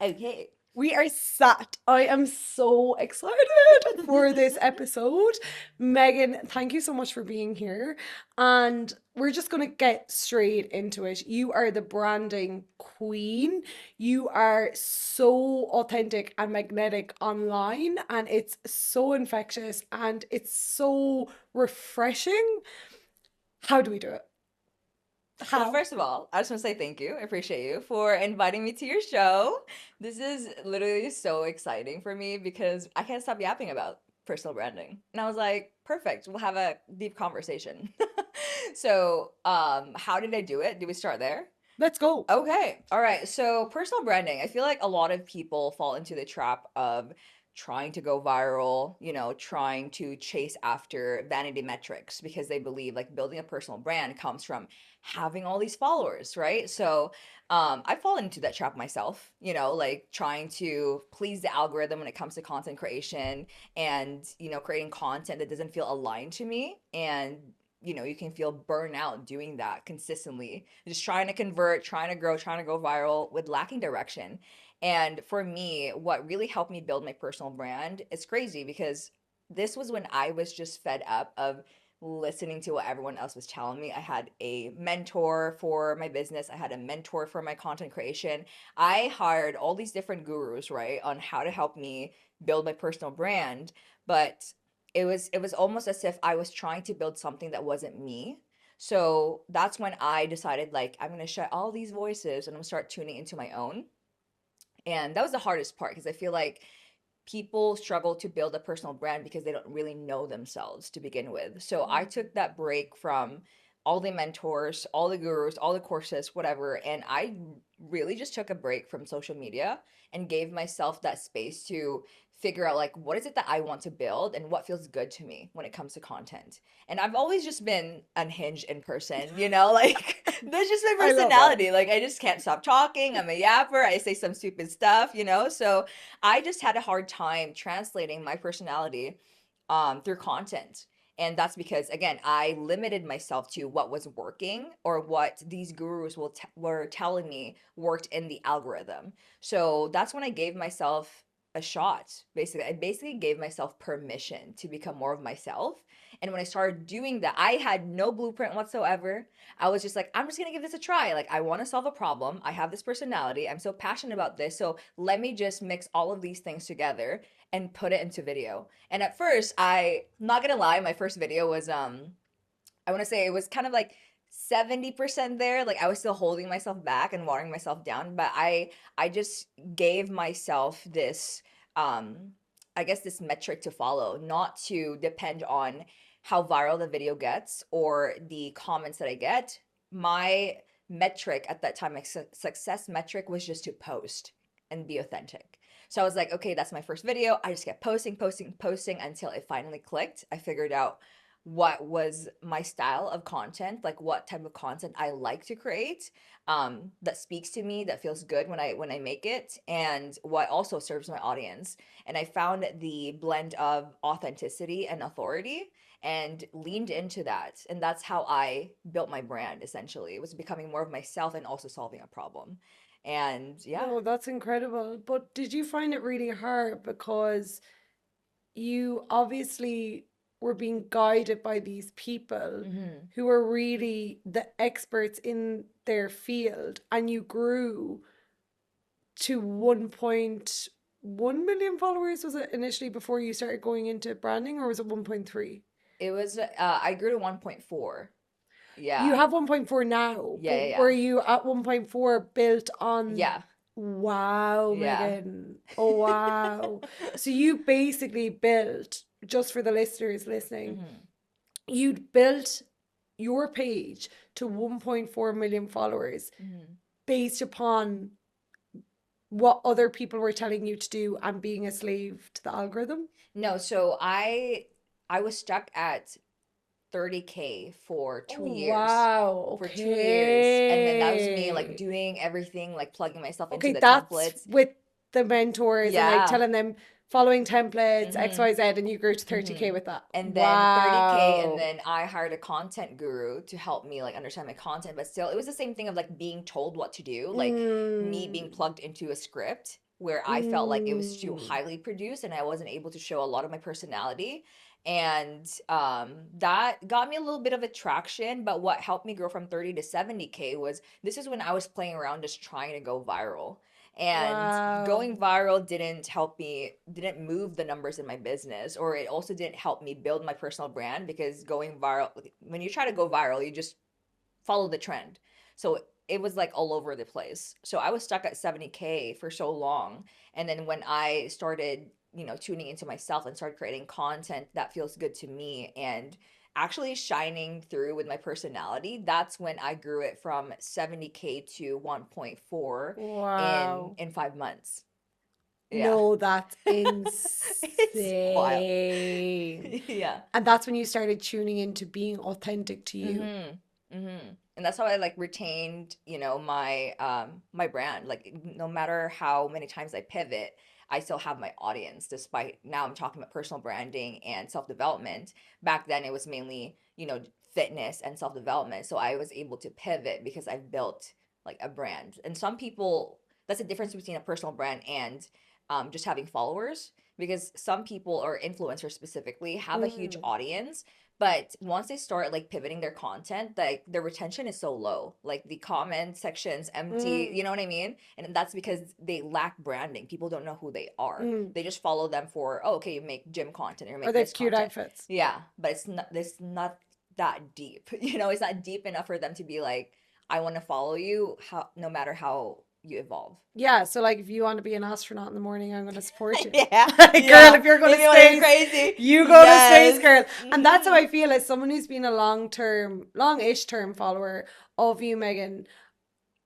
Okay. We are sat. I am so excited for this episode. Megan, thank you so much for being here. And we're just going to get straight into it. You are the branding queen. You are so authentic and magnetic online, and it's so infectious and it's so refreshing. How do we do it? Well, How? first of all, I just want to say thank you. I appreciate you for inviting me to your show. This is literally so exciting for me because I can't stop yapping about personal branding. And I was like, perfect. We'll have a deep conversation. So, how did I do it? Do we start there? Let's go. Okay. All right. So, personal branding. I feel like a lot of people fall into the trap of trying to go viral, trying to chase after vanity metrics because they believe like building a personal brand comes from having all these followers, right? So, I've fallen into that trap myself, like trying to please the algorithm when it comes to content creation and, creating content that doesn't feel aligned to me. And you can feel burnout doing that consistently, just trying to convert, trying to grow, trying to go viral with lacking direction. And for me, what really helped me build my personal brand, it's crazy because this was when I was just fed up of listening to what everyone else was telling me. I had a mentor for my business, I had a mentor for my content creation. I hired all these different gurus, right, on how to help me build my personal brand, but it was almost as if I was trying to build something that wasn't me. So that's when I decided like I'm gonna shut all these voices and I'm gonna start tuning into my own. And that was the hardest part because I feel like people struggle to build a personal brand because they don't really know themselves to begin with. So I took that break from all the mentors, all the gurus, all the courses, whatever, and I really just took a break from social media and gave myself that space to figure out like what is it that I want to build and what feels good to me when it comes to content. And I've always just been unhinged in person, like that's just my I love it. personality. Like I just can't stop talking. I'm a yapper. I say some stupid stuff. So I just had a hard time translating my personality through content. And that's because, again, I limited myself to what was working or what these gurus were telling me worked in the algorithm. So that's when I gave myself a shot. Basically, I basically gave myself permission to become more of myself. And when I started doing that, I had no blueprint whatsoever. I was just like, I'm just gonna give this a try. Like, I wanna solve a problem. I have this personality. I'm so passionate about this. So let me just mix all of these things together and put it into video. And at first, I'm not gonna lie, my first video was I wanna say it was kind of like 70% there. Like I was still holding myself back and watering myself down, but I just gave myself this um I guess this metric to follow, not to depend on how viral the video gets or the comments that I get. My metric at that time, my success metric was just to post and be authentic. So I was like, okay, that's my first video. I just kept posting, posting, posting until it finally clicked. I figured out what was my style of content, like what type of content I like to create, that speaks to me, that feels good when I make it, and what also serves my audience. And I found the blend of authenticity and authority and leaned into that. And that's how I built my brand essentially. It was becoming more of myself and also solving a problem. And yeah. No, that's incredible. But did you find it really hard because you obviously were being guided by these people Hmm. who were really the experts in their field, and you grew to 1.1 million followers, was it initially before you started going into branding, or was it 1.3? It was I grew to 1.4. You Yeah. have 1.4 now, Yeah, but yeah, were yeah. you at 1.4 built on? Yeah. Wow, Yeah. Megan. Oh, wow. So you basically built, just for the listeners listening, Hmm. you'd built your page to 1.4 million followers Hmm. based upon what other people were telling you to do and being a slave to the algorithm. No, so I was stuck at 30K for Oh, 2 years. wow. For 2 years. And then that was me like Okay. doing everything, like plugging myself into Okay, the that's templates. with the mentors and like Yeah. telling them. following templates, Mm-hmm. XYZ, and you grew to 30K Mm-hmm. with that. And then 30K, and Wow. then I hired a content guru to help me like understand my content, but still it was the same thing of like being told what to do, like me being Mm, plugged into a script where I felt like it was too mm, highly produced and I wasn't able to show a lot of my personality. And that got me a little bit of attraction, but what helped me grow from 30 to 70K was this is when I was playing around just trying to go viral. And wow. going viral didn't help me, didn't move the numbers in my business, or it also didn't help me build my personal brand because going viral, when you try to go viral, you just follow the trend. So it was like all over the place. So I was stuck at 70K for so long. And then when I started, tuning into myself and started creating content that feels good to me and actually shining through with my personality, that's when I grew it from 70K to 1.4 in Wow. 5 months. Yeah. No, that's It's wild. insane. Yeah. And that's when you started tuning into being authentic to you. Mm-hmm. Mm-hmm. And that's how I like retained, my brand. Like no matter how many times I pivot, I still have my audience despite now I'm talking about personal branding and self-development. Back then it was mainly, fitness and self-development. So I was able to pivot because I've built like a brand. And some people, that's the difference between a personal brand and just having followers because some people or influencers specifically have a huge Mm, audience, but once they start like pivoting their content, like their retention is so low. Like the comment section's empty, mm, you know what I mean? And that's because they lack branding. People don't know who they are. mm. They just follow them for, oh, okay, you make gym content or you Or make they have this cute content. outfits. Yeah, but it's not that deep. It's not deep enough for them to be like, I want to follow you how no matter how you evolve. Yeah, so like if you want to be an astronaut in the morning, I'm going to support you. Yeah, Girl, yeah. if you're going If to you want to be space, crazy, you go to space, yes. girl. And that's how Hmm. I feel as someone who's been a long-ish term follower of you, Megan,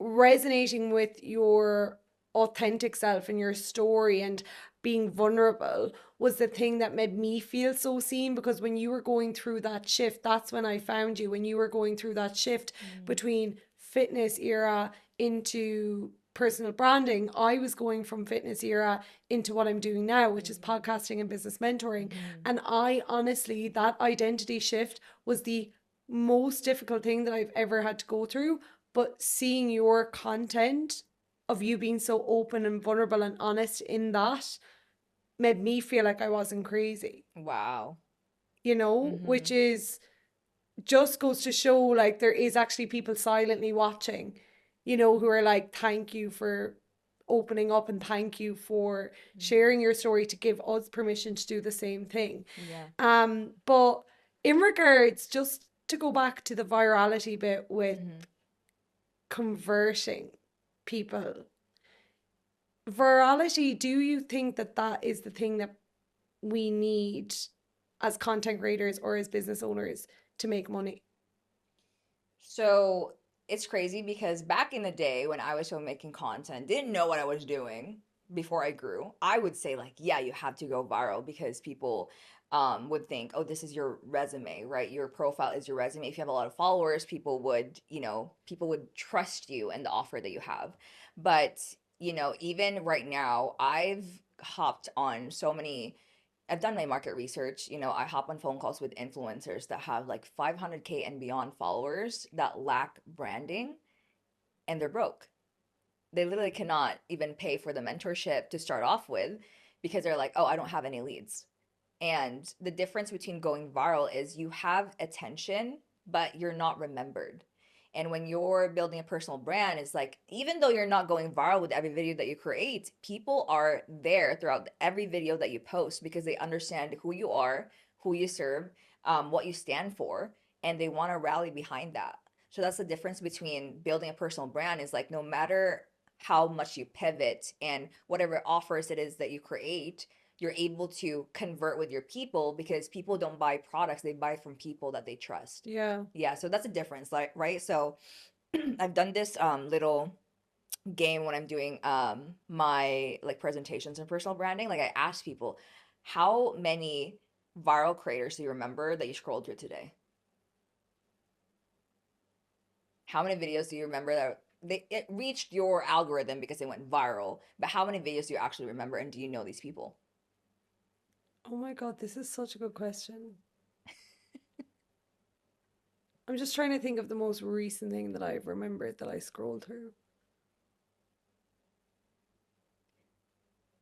resonating with your authentic self and your story and being vulnerable was the thing that made me feel so seen, because when you were going through that shift, that's when I found you. When you were going through that shift between fitness era into personal branding, I was going from fitness era into what I'm doing now, which is podcasting and business mentoring. Hmm. And I honestly, that identity shift was the most difficult thing that I've ever had to go through. But seeing your content of you being so open and vulnerable and honest in that made me feel like I wasn't crazy, Wow. which Hmm. is just goes to show like there is actually people silently watching, who are like, thank you for opening up and thank you for sharing your story to give us permission to do the same thing. Yeah. But in regards, just to go back to the virality bit with Hmm. converting people, virality, do you think that that is the thing that we need as content creators or as business owners to make money? So it's crazy because back in the day when I was still making content, didn't know what I was doing before I grew, I would say like, yeah, you have to go viral because people would think, oh, this is your resume, right? Your profile is your resume. If you have a lot of followers, people would trust you and the offer that you have. But, even right now, hopped on so many I've done my market research. I hop on phone calls with influencers that have like 500K and beyond followers that lack branding and they're broke. They literally cannot even pay for the mentorship to start off with because they're like, oh, I don't have any leads. And the difference between going viral is you have attention, but you're not remembered. And when you're building a personal brand, it's like, even though you're not going viral with every video that you create, people are there throughout every video that you post because they understand who you are, who you serve, what you stand for, and they want to rally behind that. So that's the difference between building a personal brand is like, no matter how much you pivot and whatever offers it is that you create, you're able to convert with your people because people don't buy products, they buy from people that they trust. Yeah. Yeah, so that's a difference, like, right? So I've done this little game when I'm doing my like presentations and personal branding. Like I ask people, how many viral creators do you remember that you scrolled through today? How many videos do you remember that it reached your algorithm because they went viral? But how many videos do you actually remember and do you know these people? Oh my God, this is such a good question. I'm just trying to think of the most recent thing that I've remembered that I scrolled through.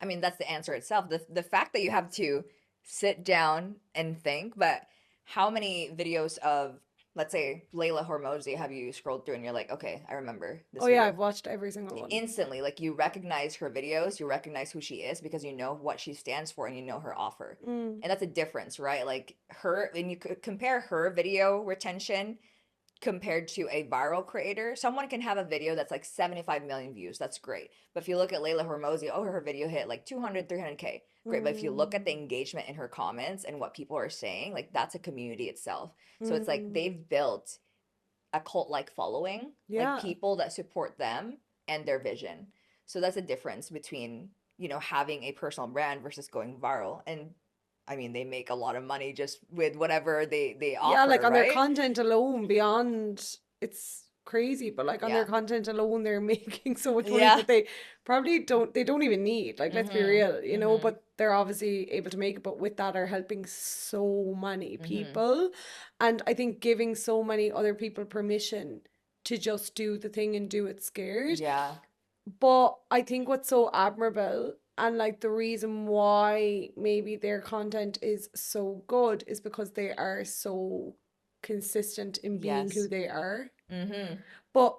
I mean, that's the answer itself. The fact that you have to sit down and think, but how many videos of, let's say, Layla Hormozi have you scrolled through and you're like, okay, I remember Oh this yeah, video. I've watched every single one. Instantly, like you recognize her videos, you recognize who she is because you know what she stands for and you know her offer. Mm, And that's a difference, right? Like her, when you could compare her video retention compared to a viral creator, someone can have a video that's like 75 million views. That's great. But if you look at Layla Hormozi, oh, her video hit like 200, 300K. Great. But if you look at the mm, engagement in her comments and what people are saying, like that's a community itself. So it's like mm. they've built a cult like following, like Yeah. people that support them and their vision. So that's a difference between, having a personal brand versus going viral. And I mean, they make a lot of money just with whatever they Yeah, like offer, on their right? content alone, beyond it's crazy, but like on their Yeah. content alone, they're making so much money Yeah. that they don't even need. Like, let's be Mhm. real, Mhm. but they're obviously able to make it, but with that are helping so many Mhm. people. And I think giving so many other people permission to just do the thing and do it scared. Yeah. But I think what's so admirable and like the reason why maybe their content is so good is because they are so consistent in being who Yes. they are. Mhm. But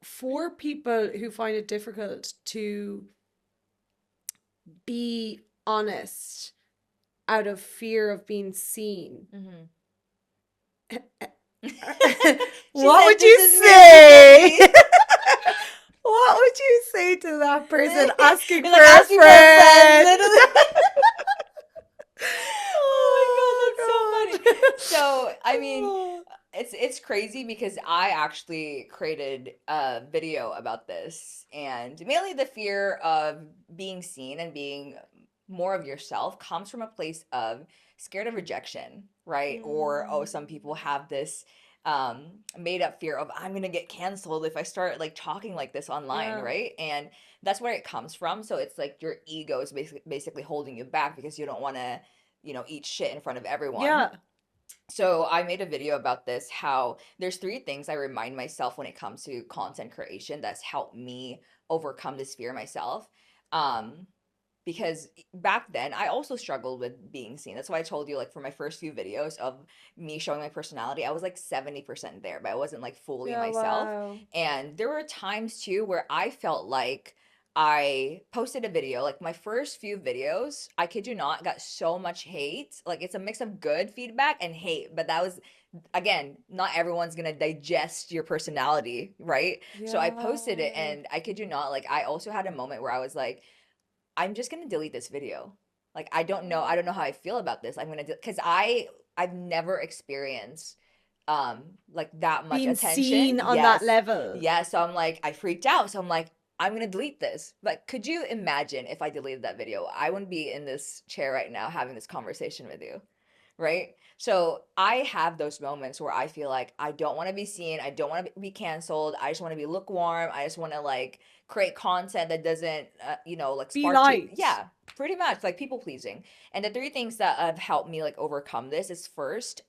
for people who find it difficult to be honest out of fear of being seen, Mhm. She what said, would "This you is me. This is say? me." What would you say to that person asking You're for like a asking for a friend, friend? literally. Oh my God, that's so Oh funny. my So, I mean, God. it's crazy because I actually created a video about this, and mainly the fear of being seen and being more of yourself comes from a place of scared of rejection, right? Or oh, some people Mm, have this made up fear of I'm gonna get canceled if I start like talking like this online, yeah. right? And that's where it comes from. So it's like your ego is basically holding you back because you don't want to, eat shit in front of everyone. Yeah. So I made a video about this, how there's three things I remind myself when it comes to content creation that's helped me overcome this fear myself. Um, because back then I also struggled with being seen. That's why I told you, like, for my first few videos of me showing my personality, I was like 70% there, but I wasn't like fully Yeah, myself. wow. And there were times too where I felt like I posted a video, like my first few videos, I kid you not, got so much hate. Like it's a mix of good feedback and hate, but that was, again, not everyone's gonna digest your personality, right? So I posted it Yeah. and I kid you not, like I also had a moment where I was like, I'm just gonna delete this video. Like I don't know how I feel about this. I'm gonna because I've never experienced like that much Being attention. seen on that Yes. level. Yes. So I'm like, I freaked out. So I'm like, I'm gonna delete this. But could you imagine if I deleted that video? I wouldn't be in this chair right now having this conversation with you, right? So I have those moments where I feel like I don't want to be seen, I don't want to be canceled, I just want to be lukewarm, I just want to like create content that doesn't, like Be spark to, liked. yeah, pretty much like people pleasing. And the three things that have helped me like overcome this is first,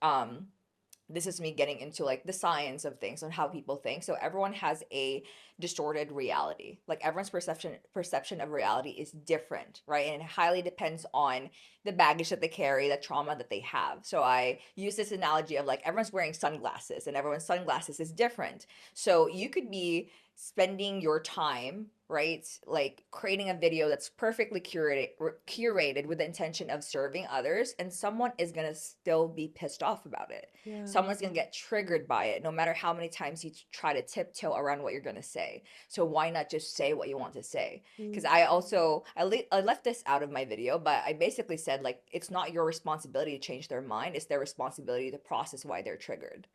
this is me getting into like the science of things and how people think. So everyone has a distorted reality. Like everyone's perception of reality is different, right? And it highly depends on the baggage that they carry, the trauma that they have. So I use this analogy of like everyone's wearing sunglasses and everyone's sunglasses is different. So you could be spending your time, right, like creating a video that's perfectly curated with the intention of serving others, and someone is going to still be pissed off about it. Yeah. Someone's going to get triggered by it no matter how many times you try to tiptoe around what you're going to say. So why not just say what you want to say? Because Mm. I also I left this out of my video, but I basically said like it's not your responsibility to change their mind, it's their responsibility to process why they're triggered.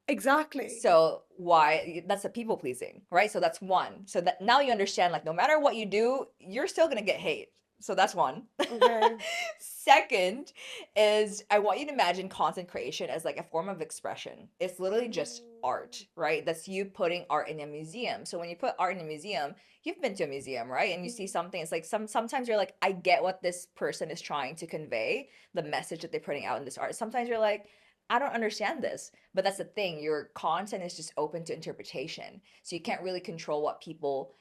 Exactly. So why that's a people pleasing, right? So that's one. So that now you understand, like no matter what you do, you're still gonna get hate. So that's one. Okay. Second is I want you to imagine content creation as like a form of expression. It's literally just art, right? That's you putting art in a museum. So when you put art in a museum, you've been to a museum, right? And you see something, it's like sometimes you're like, I get what this person is trying to convey, the message that they're putting out in this art. Sometimes you're like, I don't understand this. But that's the thing, your content is just open to interpretation. So you can't really control what people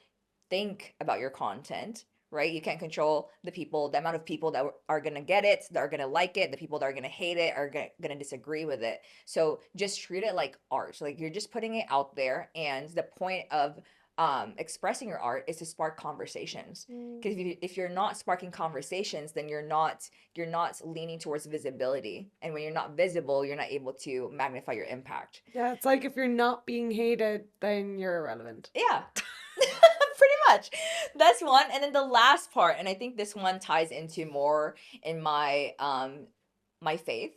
think about your content, right? You can't control the amount of people that are going to get it, that are going to like it, the people that are going to hate it, are going to disagree with it. So just treat it like art. Like you're just putting it out there. And the point of expressing your art is to spark conversations. Mm. Because if you're not sparking conversations, then you're not leaning towards visibility. And when you're not visible, you're not able to magnify your impact. Yeah, it's like if you're not being hated, then you're irrelevant. Yeah. Pretty much. That's one. And then the last part, and I think this one ties into more in my faith.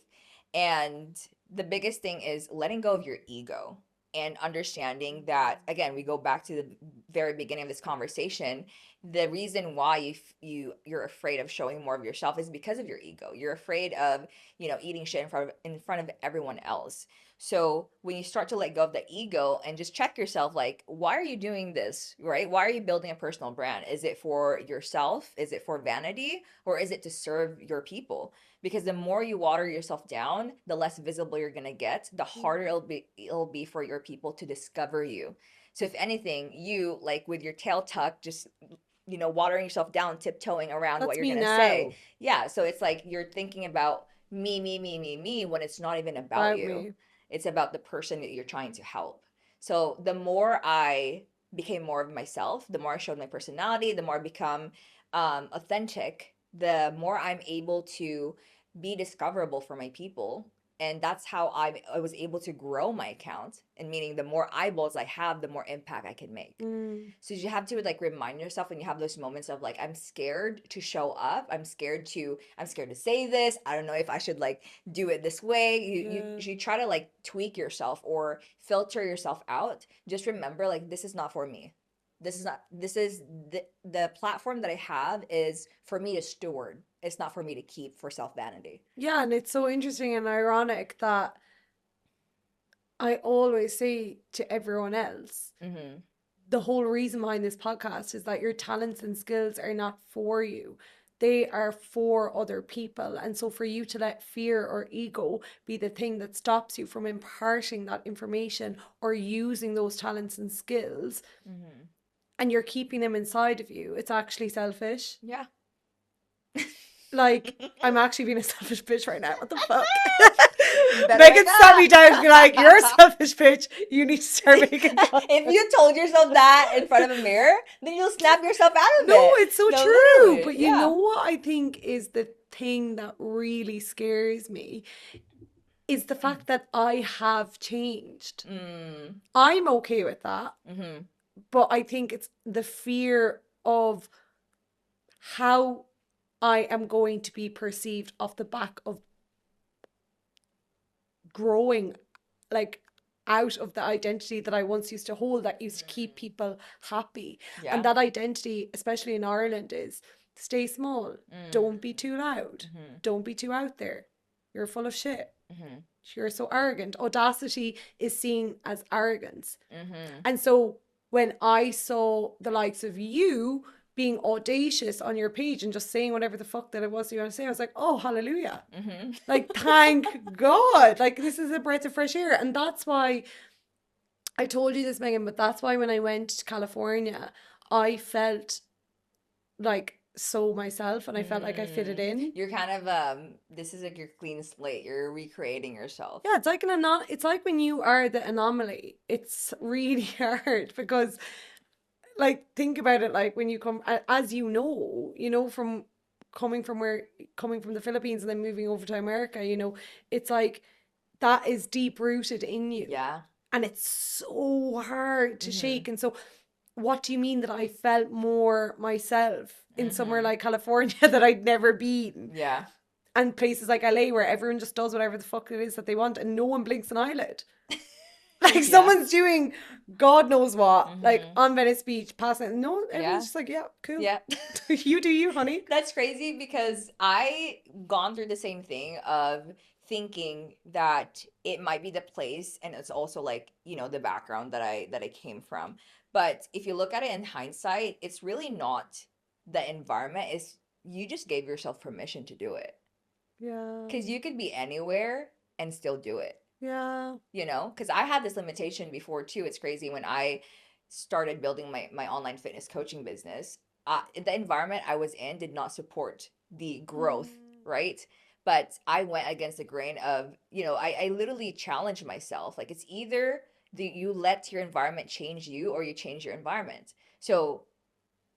And the biggest thing is letting go of your ego and understanding that, again, we go back to the very beginning of this conversation. The reason why you're afraid of showing more of yourself is because of your ego. You're afraid of, eating shit in front of everyone else. So when you start to let go of the ego and just check yourself, like, why are you doing this, right? Why are you building a personal brand? Is it for yourself? Is it for vanity? Or is it to serve your people? Because the more you water yourself down, the less visible you're gonna get, the harder it'll be for your people to discover you. So if anything, you, like, with your tail tucked, just watering yourself down, tiptoeing around what That's you're me gonna say. now. Yeah, so it's like you're thinking about me, me, me, me, me, when it's not even about About you. me. It's about the person that you're trying to help. So the more I became more of myself, the more I showed my personality, the more I become authentic, the more I'm able to be discoverable for my people. And that's how I was able to grow my account. And meaning the more eyeballs I have, the more impact I can make. Mm. So you have to like remind yourself when you have those moments of like, I'm scared to show up. I'm scared to say this. I don't know if I should like do it this way. You Yeah. should try to like tweak yourself or filter yourself out. Just remember, like, this is not for me. This is the platform that I have is for me to steward. It's not for me to keep for self vanity. Yeah, and it's so interesting and ironic that I always say to everyone else, Mm-hmm. the whole reason behind this podcast is that your talents and skills are not for you. They are for other people. And so for you to let fear or ego be the thing that stops you from imparting that information or using those talents and skills, Mm-hmm. and you're keeping them inside of you, it's actually selfish. Yeah. Like, I'm actually being a selfish bitch right now. What the fuck? You better Megan wake sat me down and be like, you're a up. selfish bitch. You need to start making If content. you told yourself that in front of a mirror, then you'll snap yourself out of No, it. it's so No, true. literally. But you know Yeah. what I think is the thing that really scares me is the fact that I have changed. Mm. I'm okay with that, Mm-hmm. but I think it's the fear of how I am going to be perceived off the back of growing, like, out of the identity that I once used to hold that used to keep people happy. And Yeah. that identity, especially in Ireland, is stay small, Mm. don't be too loud, Mm-hmm. don't be too out there. You're full of shit. Mm-hmm. You're so arrogant. Audacity is seen as arrogance. Mm-hmm. And so when I saw the likes of you being audacious on your page and just saying whatever the fuck that it was you want to say, I was like, oh, hallelujah. Mm-hmm. Like, thank God. Like, this is a breath of fresh air. And that's why I told you this, Megan, but that's why when I went to California, I felt like so myself and I felt like I fitted in. You're kind of this is like your clean slate. You're recreating yourself. Yeah, it's like it's like when you are the anomaly. It's really hard because, like, think about it, like when you come, as from coming from the Philippines and then moving over to America, it's like that is deep rooted in you. Yeah. And it's so hard to Mm-hmm. shake. And so, what do you mean that I felt more myself in somewhere like California that I'd never been? Yeah. And places like LA where everyone just does whatever the fuck it is that they want and no one blinks an eyelid. Like Yeah. someone's doing God knows what, like Mm-hmm. on Venice Beach, passing. No, everyone's Yeah. just like, yeah, cool. Yeah. You do you, honey. That's crazy because I gone through the same thing of thinking that it might be the place, and it's also like, the background that I came from. But if you look at it in hindsight, it's really not the environment, it's you just gave yourself permission to do it. Yeah, Because you could be anywhere and still do it. yeah. Because I had this limitation before too. It's crazy when I started building my online fitness coaching business. The environment I was in did not support the growth, Mm. right? But I went against the grain of, I literally challenged myself. Like, it's either you let your environment change you, or you change your environment. So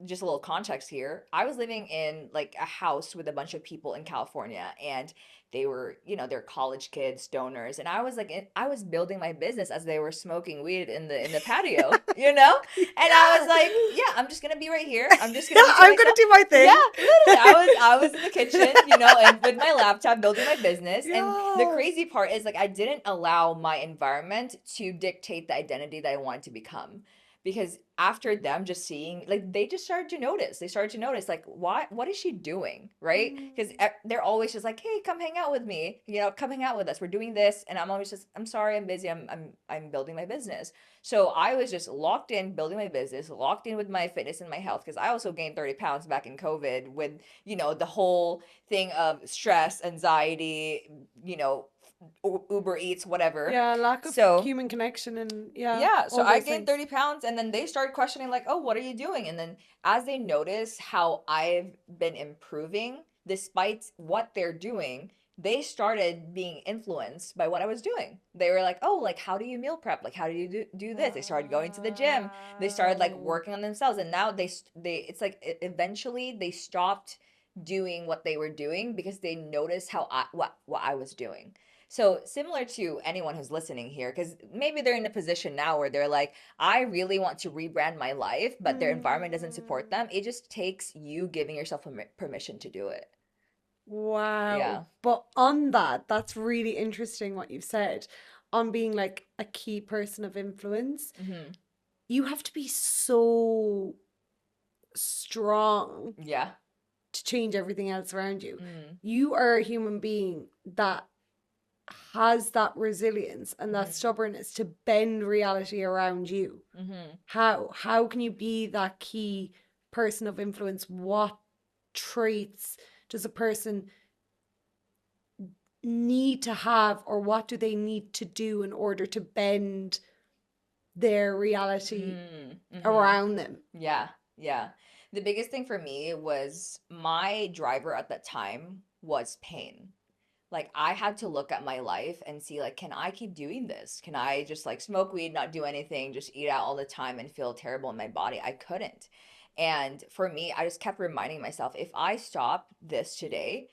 just a little context here. I was living in like a house with a bunch of people in California, and they were, they're college kids, stoners, and I was like I was building my business as they were smoking weed in the patio, you know? And I was Yeah. like, yeah, I'm just going to be right here. I'm just going to be to I'm gonna myself. do my Yeah, thing. literally. I was in the kitchen, and with my laptop building my business. And the Yeah. crazy part is like I didn't allow my environment to dictate the identity that I wanted to become, because after them just seeing, like, they just started to notice, like, what is she doing, right? Because Mm. they're always just like, hey, come hang out with me, come hang out with us, we're doing this. And I'm always just, I'm sorry, I'm busy, I'm building my business. So I was just locked in building my business, locked in with my fitness and my health, because I also gained 30 pounds back in COVID with, the whole thing of stress, anxiety, Uber Eats, whatever. Yeah, lack of So human connection and yeah, yeah, so all I those gained things. 30 pounds, and then they started questioning, like, oh, what are you doing? And then as they notice how I've been improving despite what they're doing, they started being influenced by what I was doing. They were like, oh, like, how do you meal prep? Like, how do you do this? They started going to the gym. They started like Wow. working on themselves. And now it's like eventually they stopped doing what they were doing because they noticed what I was doing. So, similar to anyone who's listening here, because maybe they're in a position now where they're like, I really want to rebrand my life, but their environment doesn't support Mm. them. It just takes you giving yourself permission to do it. Wow. Yeah. But on that, that's really interesting what you've said on being like a key person of influence. Hmm. You have to be so strong Yeah. to change everything else around you. Mm. You are a human being that has that resilience and that Hmm. stubbornness to bend reality around you. Hmm. How can you be that key person of influence? What traits does a person need to have, or what do they need to do in order to bend their reality Mm. Hmm. around them? Yeah. Yeah. The biggest thing for me was my driver at that time was pain. Like, I had to look at my life and see, like, can I keep doing this? Can I just like smoke weed, not do anything, just eat out all the time and feel terrible in my body? I couldn't. And for me, I just kept reminding myself, if I stop this today,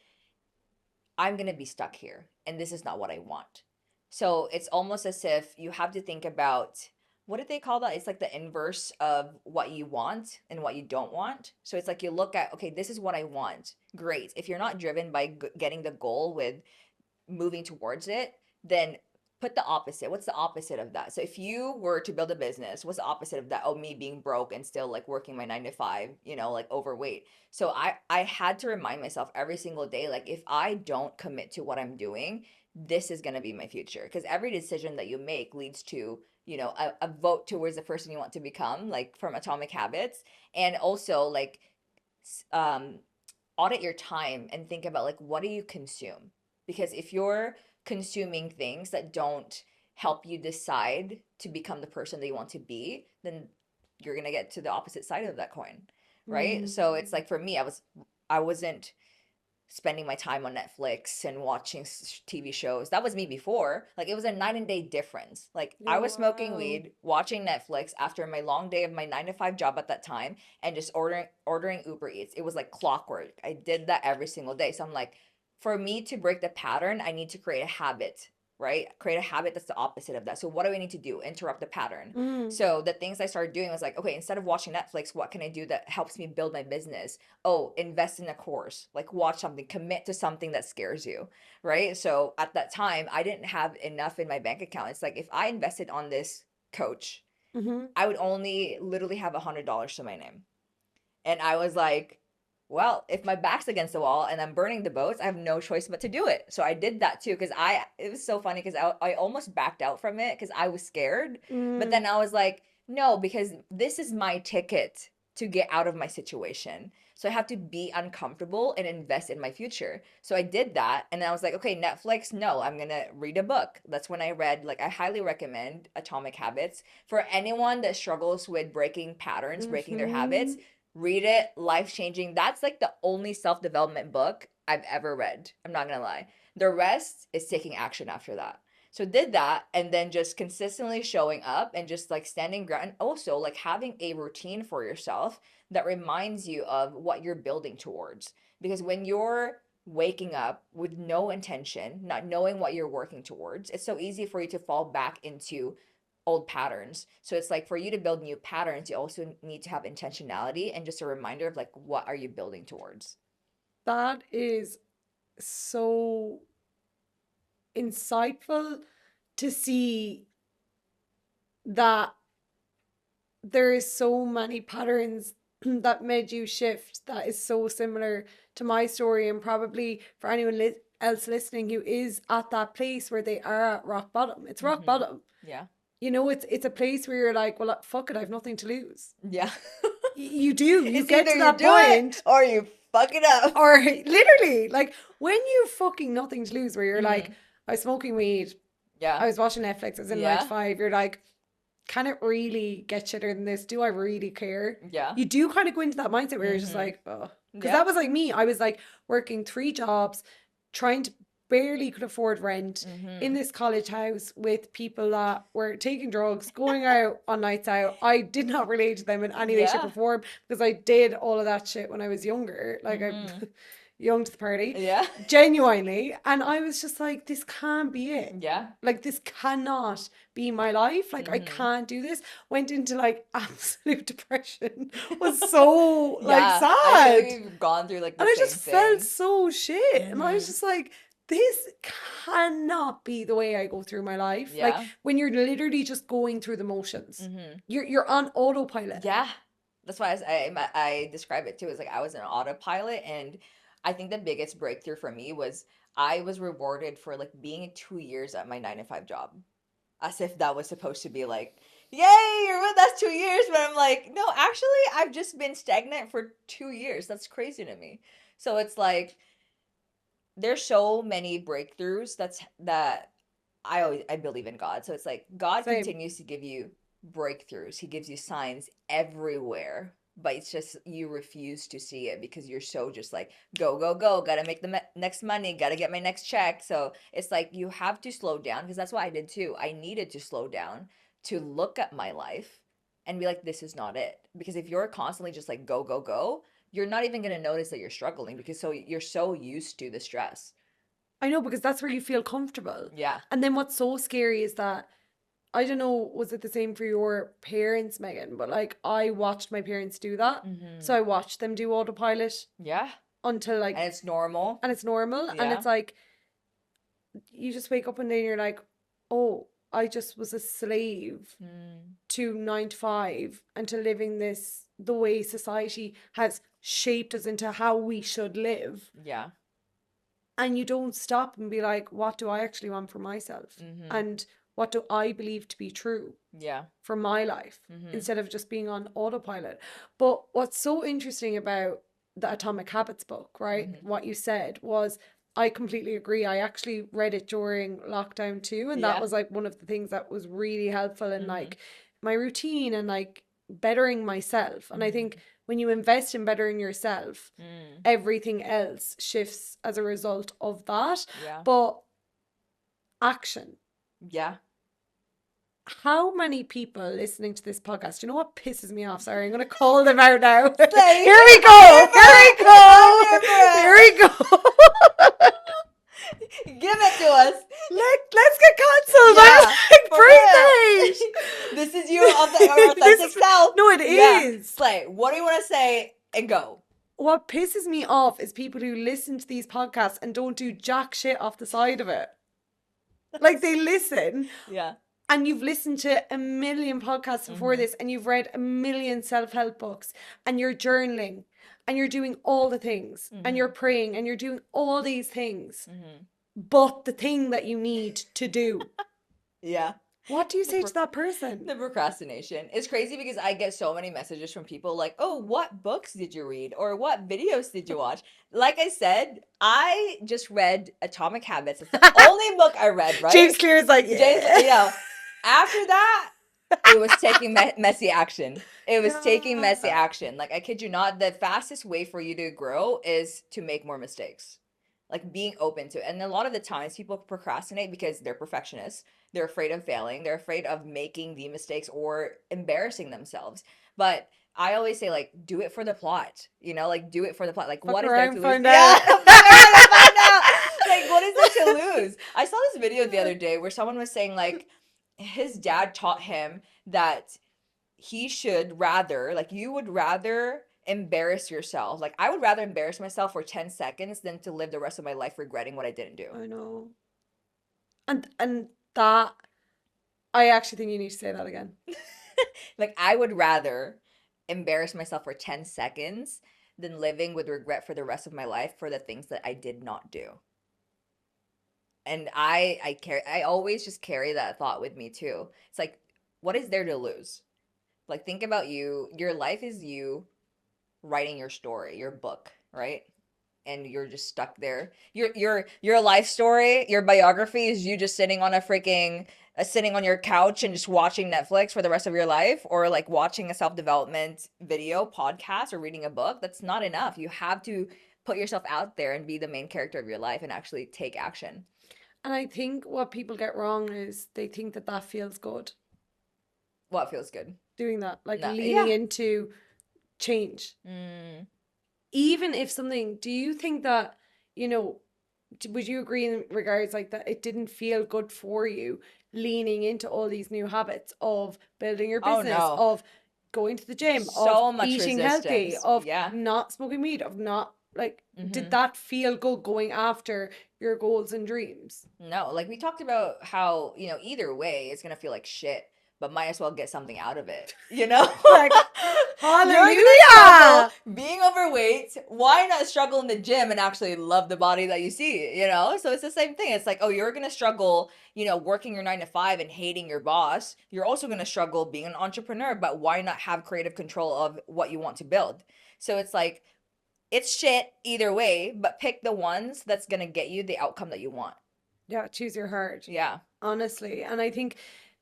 I'm going to be stuck here. And this is not what I want. So it's almost as if you have to think about, what did they call that? It's like the inverse of what you want and what you don't want. So it's like you look at, okay, this is what I want. Great. If you're not driven by getting the goal with moving towards it, then put the opposite. What's the opposite of that? So if you were to build a business, what's the opposite of that? Oh, me being broke and still like working my 9 to 5, like overweight. So I had to remind myself every single day, like, if I don't commit to what I'm doing, this is gonna be my future. Because every decision that you make leads to, a vote towards the person you want to become, like from Atomic Habits. And also like um audit your time and think about, like, what do you consume? Because if you're consuming things that don't help you decide to become the person that you want to be, then you're going to get to the opposite side of that coin, right? So it's Mm. like, for me, I wasn't spending my time on Netflix and watching TV shows. That was me before. Like, it was a night and day difference. Like, I Yeah, was smoking wow. weed, watching Netflix after my long day of my 9 to 5 job at that time, and just ordering Uber Eats. It was like clockwork. I did that every single day. So I'm like, for me to break the pattern, I need to create a habit right? Create a habit that's the opposite of that. So what do I need to do? Interrupt the pattern. Mm. So the things I started doing was like, okay, instead of watching Netflix, what can I do that helps me build my business? Oh, invest in a course, like watch something, commit to something that scares you, right? So at that time, I didn't have enough in my bank account. It's like if I invested on this coach, Mm-hmm. I would only literally have $100 to my name. And I was like, well, if my back's against the wall and I'm burning the boats, I have no choice but to do it. So I did that too because it was so funny because I almost backed out from it because I was scared. But Mm. then I was like, no, because this is my ticket to get out of my situation. So I have to be uncomfortable and invest in my future. So I did that. And then I was like, okay, Netflix, no, I'm going to read a book. That's when I read, like, I highly recommend Atomic Habits for anyone that struggles with breaking patterns, breaking their Mm-hmm. habits. Read it, life changing. That's like the only self development book I've ever read. I'm not gonna lie. The rest is taking action after that. So did that and then just consistently showing up and just like standing ground and also like having a routine for yourself that reminds you of what you're building towards. Because when you're waking up with no intention, not knowing what you're working towards, it's so easy for you to fall back into old patterns. So it's like for you to build new patterns, you also need to have intentionality and just a reminder of like what are you building towards. That is so insightful to see that there is so many patterns that made you shift that is so similar to my story, and probably for anyone else listening who is at that place where they are at rock bottom. It's rock Mm-hmm. bottom. Yeah. You know, it's a place where you're like, well, fuck it, I've nothing to lose. Yeah. You do. You It's get either to you that do it point, or you fuck it up. or literally, like when you fucking nothing to lose, where you're like, Mm-hmm. I was smoking weed, Yeah. I was watching Netflix, I was in nine to Yeah. five. You're like, can it really get shitter than this? Do I really care? Yeah. You do kind of go into that mindset where you're just Mm-hmm. like, oh, because Yeah. that was like me. I was like working 3 jobs, trying to barely could afford rent in Mm-hmm. this college house with people that were taking drugs, going out on nights out. I did not relate to them in any way, shape, or Yeah. form because I did all of that shit when I was younger. Like I Mm-hmm. young to the party, Yeah. genuinely. And I was just like, this can't be it. Yeah. Like, this cannot be my life. Like, I Mm-hmm. can't do this. Went into like absolute depression. Was so like Yeah. I feel like sad. we've gone through like And the I same just felt thing. so shit. And I was Mm-hmm. just like, this cannot be the way I go through my life. Like Yeah. when you're literally just going through the motions. Mm-hmm. You're on autopilot. Yeah. That's why I describe it too. It's like I was an autopilot, and I think the biggest breakthrough for me was I was rewarded for like being 2 years at my 9 to 5 job, as if that was supposed to be like, yay, you're with us 2 years. But I'm like, no, actually, I've just been stagnant for 2 years. That's crazy to me. So it's like there's so many breakthroughs. That I believe in God. So it's like God Same. continues to give you breakthroughs. He gives you signs everywhere, but it's just you refuse to see it because you're so just like go go go, got to make the next money, got to get my next check. So it's like you have to slow down because that's what I did too. I needed to slow down to look at my life and be like this is not it. Because if you're constantly just like go go go, you're not even going to notice that you're struggling because you're so used to the stress. I know, because that's where you feel comfortable. Yeah. And then what's so scary is that, I don't know, was it the same for your parents, Megan? But like, I watched my parents do that. Mm-hmm. So I watched them do autopilot Yeah. until like, And it's normal. and it's normal. And Yeah. it's like, you just wake up one day and you're like, oh, I just was a slave Mm. to 9 to 5 and to living this, the way society has shaped us into how we should live. Yeah. And you don't stop and be like, what do I actually want for myself? Mm-hmm. And what do I believe to be true Yeah. for my life, Mm-hmm. instead of just being on autopilot? But what's so interesting about the Atomic Habits book, right? Mm-hmm. What you said was, I completely agree. I actually read it during lockdown too. And that Yeah. was like one of the things that was really helpful in Mm-hmm. like my routine and like bettering myself. And I Mm-hmm. think when you invest in bettering yourself, Mm. everything else shifts as a result of that. Yeah. But action. Yeah. How many people listening to this podcast? You know what pisses me off? Sorry, I'm going to call them out now. Say Here we go. Here we go. I'm Here we go. Give it to us. Let's get So, what pisses me off is people who listen to these podcasts and don't do jack shit off the side of it. Like, they listen, yeah. and you've listened to a million podcasts before this, and you've read a million self-help books, and you're journaling, and you're doing all the things, and you're praying, and you're doing all these things. But the thing that you need to do, Yeah. what do you say to that person? The procrastination. It's crazy because I get so many messages from people like, oh, what books did you read? Or what videos did you watch? Like I said, I just read Atomic Habits. It's the only book I read, right? James Clear is like, yeah. James, after that, it was taking messy action. It was taking messy action. Like, I kid you not, the fastest way for you to grow is to make more mistakes. Like, being open to it. And a lot of the times people procrastinate because they're perfectionists. They're afraid of failing. They're afraid of making the mistakes or embarrassing themselves. But I always say, like, do it for the plot. You know, like, do it for the plot. Like, what is there to lose? Find Yeah, out. fuck around and find out. Like, what is there to lose? I saw this video the other day where someone was saying, like, his dad taught him that he should rather, like, you would rather embarrass yourself. Like, I would rather embarrass myself for 10 seconds than to live the rest of my life regretting what I didn't do. I know. And that, I actually think you need to say that again. Like, I would rather embarrass myself for 10 seconds than living with regret for the rest of my life for the things that I did not do. And I always just carry that thought with me too. It's like, what is there to lose? Like, think about you. Your life is you writing your story, your book, right? And you're just stuck there. Your life story, your biography is you just sitting on a freaking sitting on your couch and just watching Netflix for the rest of your life, or like watching a self-development video, podcast, or reading a book. That's not enough. You have to put yourself out there and be the main character of your life and actually take action. And I think what people get wrong is they think that that feels good. What feels good? Doing that, like No, leaning yeah. into change. Even if something, do you think that, you know, would you agree in regards like that it didn't feel good for you leaning into all these new habits of building your Oh business, no. of going to the gym, So of much eating healthy, resistance. of Yeah. not smoking weed, of not like, did Mm-hmm. that feel good going after your goals and dreams? No, like we talked about how, either way it's gonna feel like shit, but might as well get something out of it. You know? Like, You're gonna struggle hallelujah! being overweight. Why not struggle in the gym and actually love the body that you see, you know? So it's the same thing. It's like, oh, you're gonna struggle, working your 9 to 5 and hating your boss. You're also gonna struggle being an entrepreneur, but why not have creative control of what you want to build? So it's like, it's shit either way, but pick the ones that's gonna get you the outcome that you want. Yeah, choose your heart. Yeah. Honestly. And I think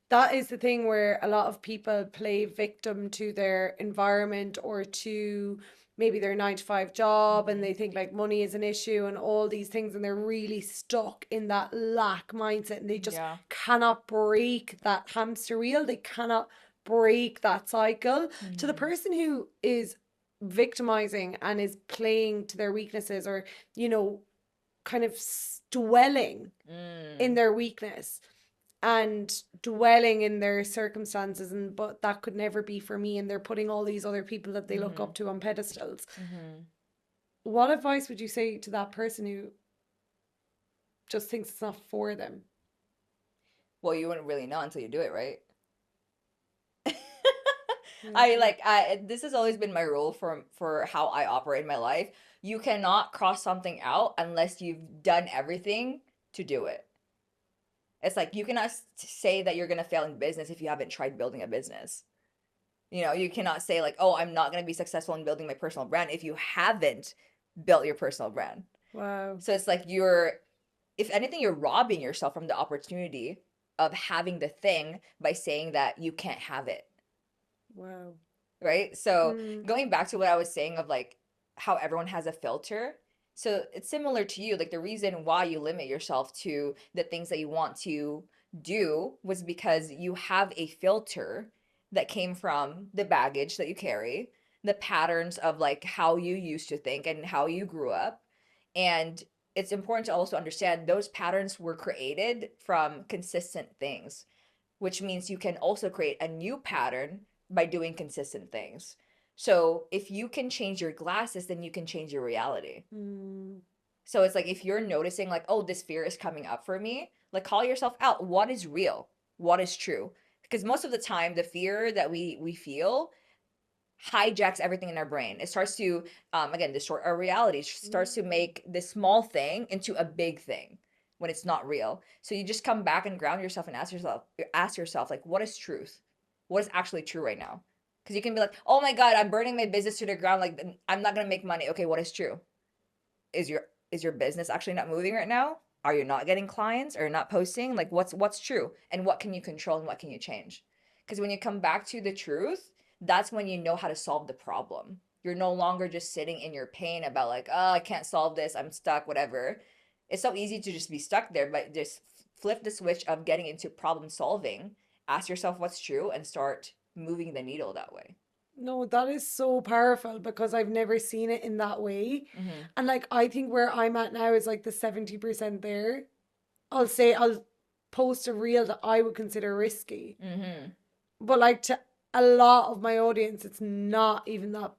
that is the thing where a lot of people play victim to their environment or to maybe their 9 to 5 job, and they think like money is an issue and all these things, and they're really stuck in that lack mindset, and they just Yeah. cannot break that hamster wheel. They cannot break that cycle. To the Mhm. person who is victimizing and is playing to their weaknesses, or, kind of dwelling in their weakness and dwelling in their circumstances, and but that could never be for me, and they're putting all these other people that they look up to on pedestals. What advice would you say to that person who just thinks it's not for them? Well, you wouldn't really know until you do it, right? Yeah. This has always been my rule for how I operate in my life. You cannot cross something out unless you've done everything to do it. It's like you cannot say that you're gonna fail in business if you haven't tried building a business. You cannot say like, "Oh, I'm not gonna be successful in building my personal brand" if you haven't built your personal brand. Wow. So it's like if anything, you're robbing yourself from the opportunity of having the thing by saying that you can't have it. Wow. Right? So Mm. going back to what I was saying of like how everyone has a filter. So it's similar to you. Like the reason why you limit yourself to the things that you want to do was because you have a filter that came from the baggage that you carry, the patterns of like how you used to think and how you grew up. And it's important to also understand those patterns were created from consistent things, which means you can also create a new pattern by doing consistent things. So if you can change your glasses, then you can change your reality. Mm. So it's like if you're noticing like, oh, this fear is coming up for me, like call yourself out. What is real? What is true? Because most of the time, the fear that we feel hijacks everything in our brain. It starts to again distort our reality. It starts to Mm. make this small thing into a big thing when it's not real. So you just come back and ground yourself and ask yourself like, what is truth? What is actually true right now? Because you can be like, oh my god, I'm burning my business to the ground. Like I'm not gonna make money. Okay, what is true? Is your business actually not moving right now? Are you not getting clients? Are you not posting? Like what's true? And what can you control and what can you change? Because when you come back to the truth, that's when you know how to solve the problem. You're no longer just sitting in your pain about like, oh, I can't solve this, I'm stuck, whatever. It's so easy to just be stuck there, but just flip the switch of getting into problem solving, ask yourself what's true, and start moving the needle that way. No, that is so powerful because I've never seen it in that way. Mm-hmm. And like I think where I'm at now is like the 70% there. I'll say I'll post a reel that I would consider risky. Mm-hmm. But like to a lot of my audience, it's not even that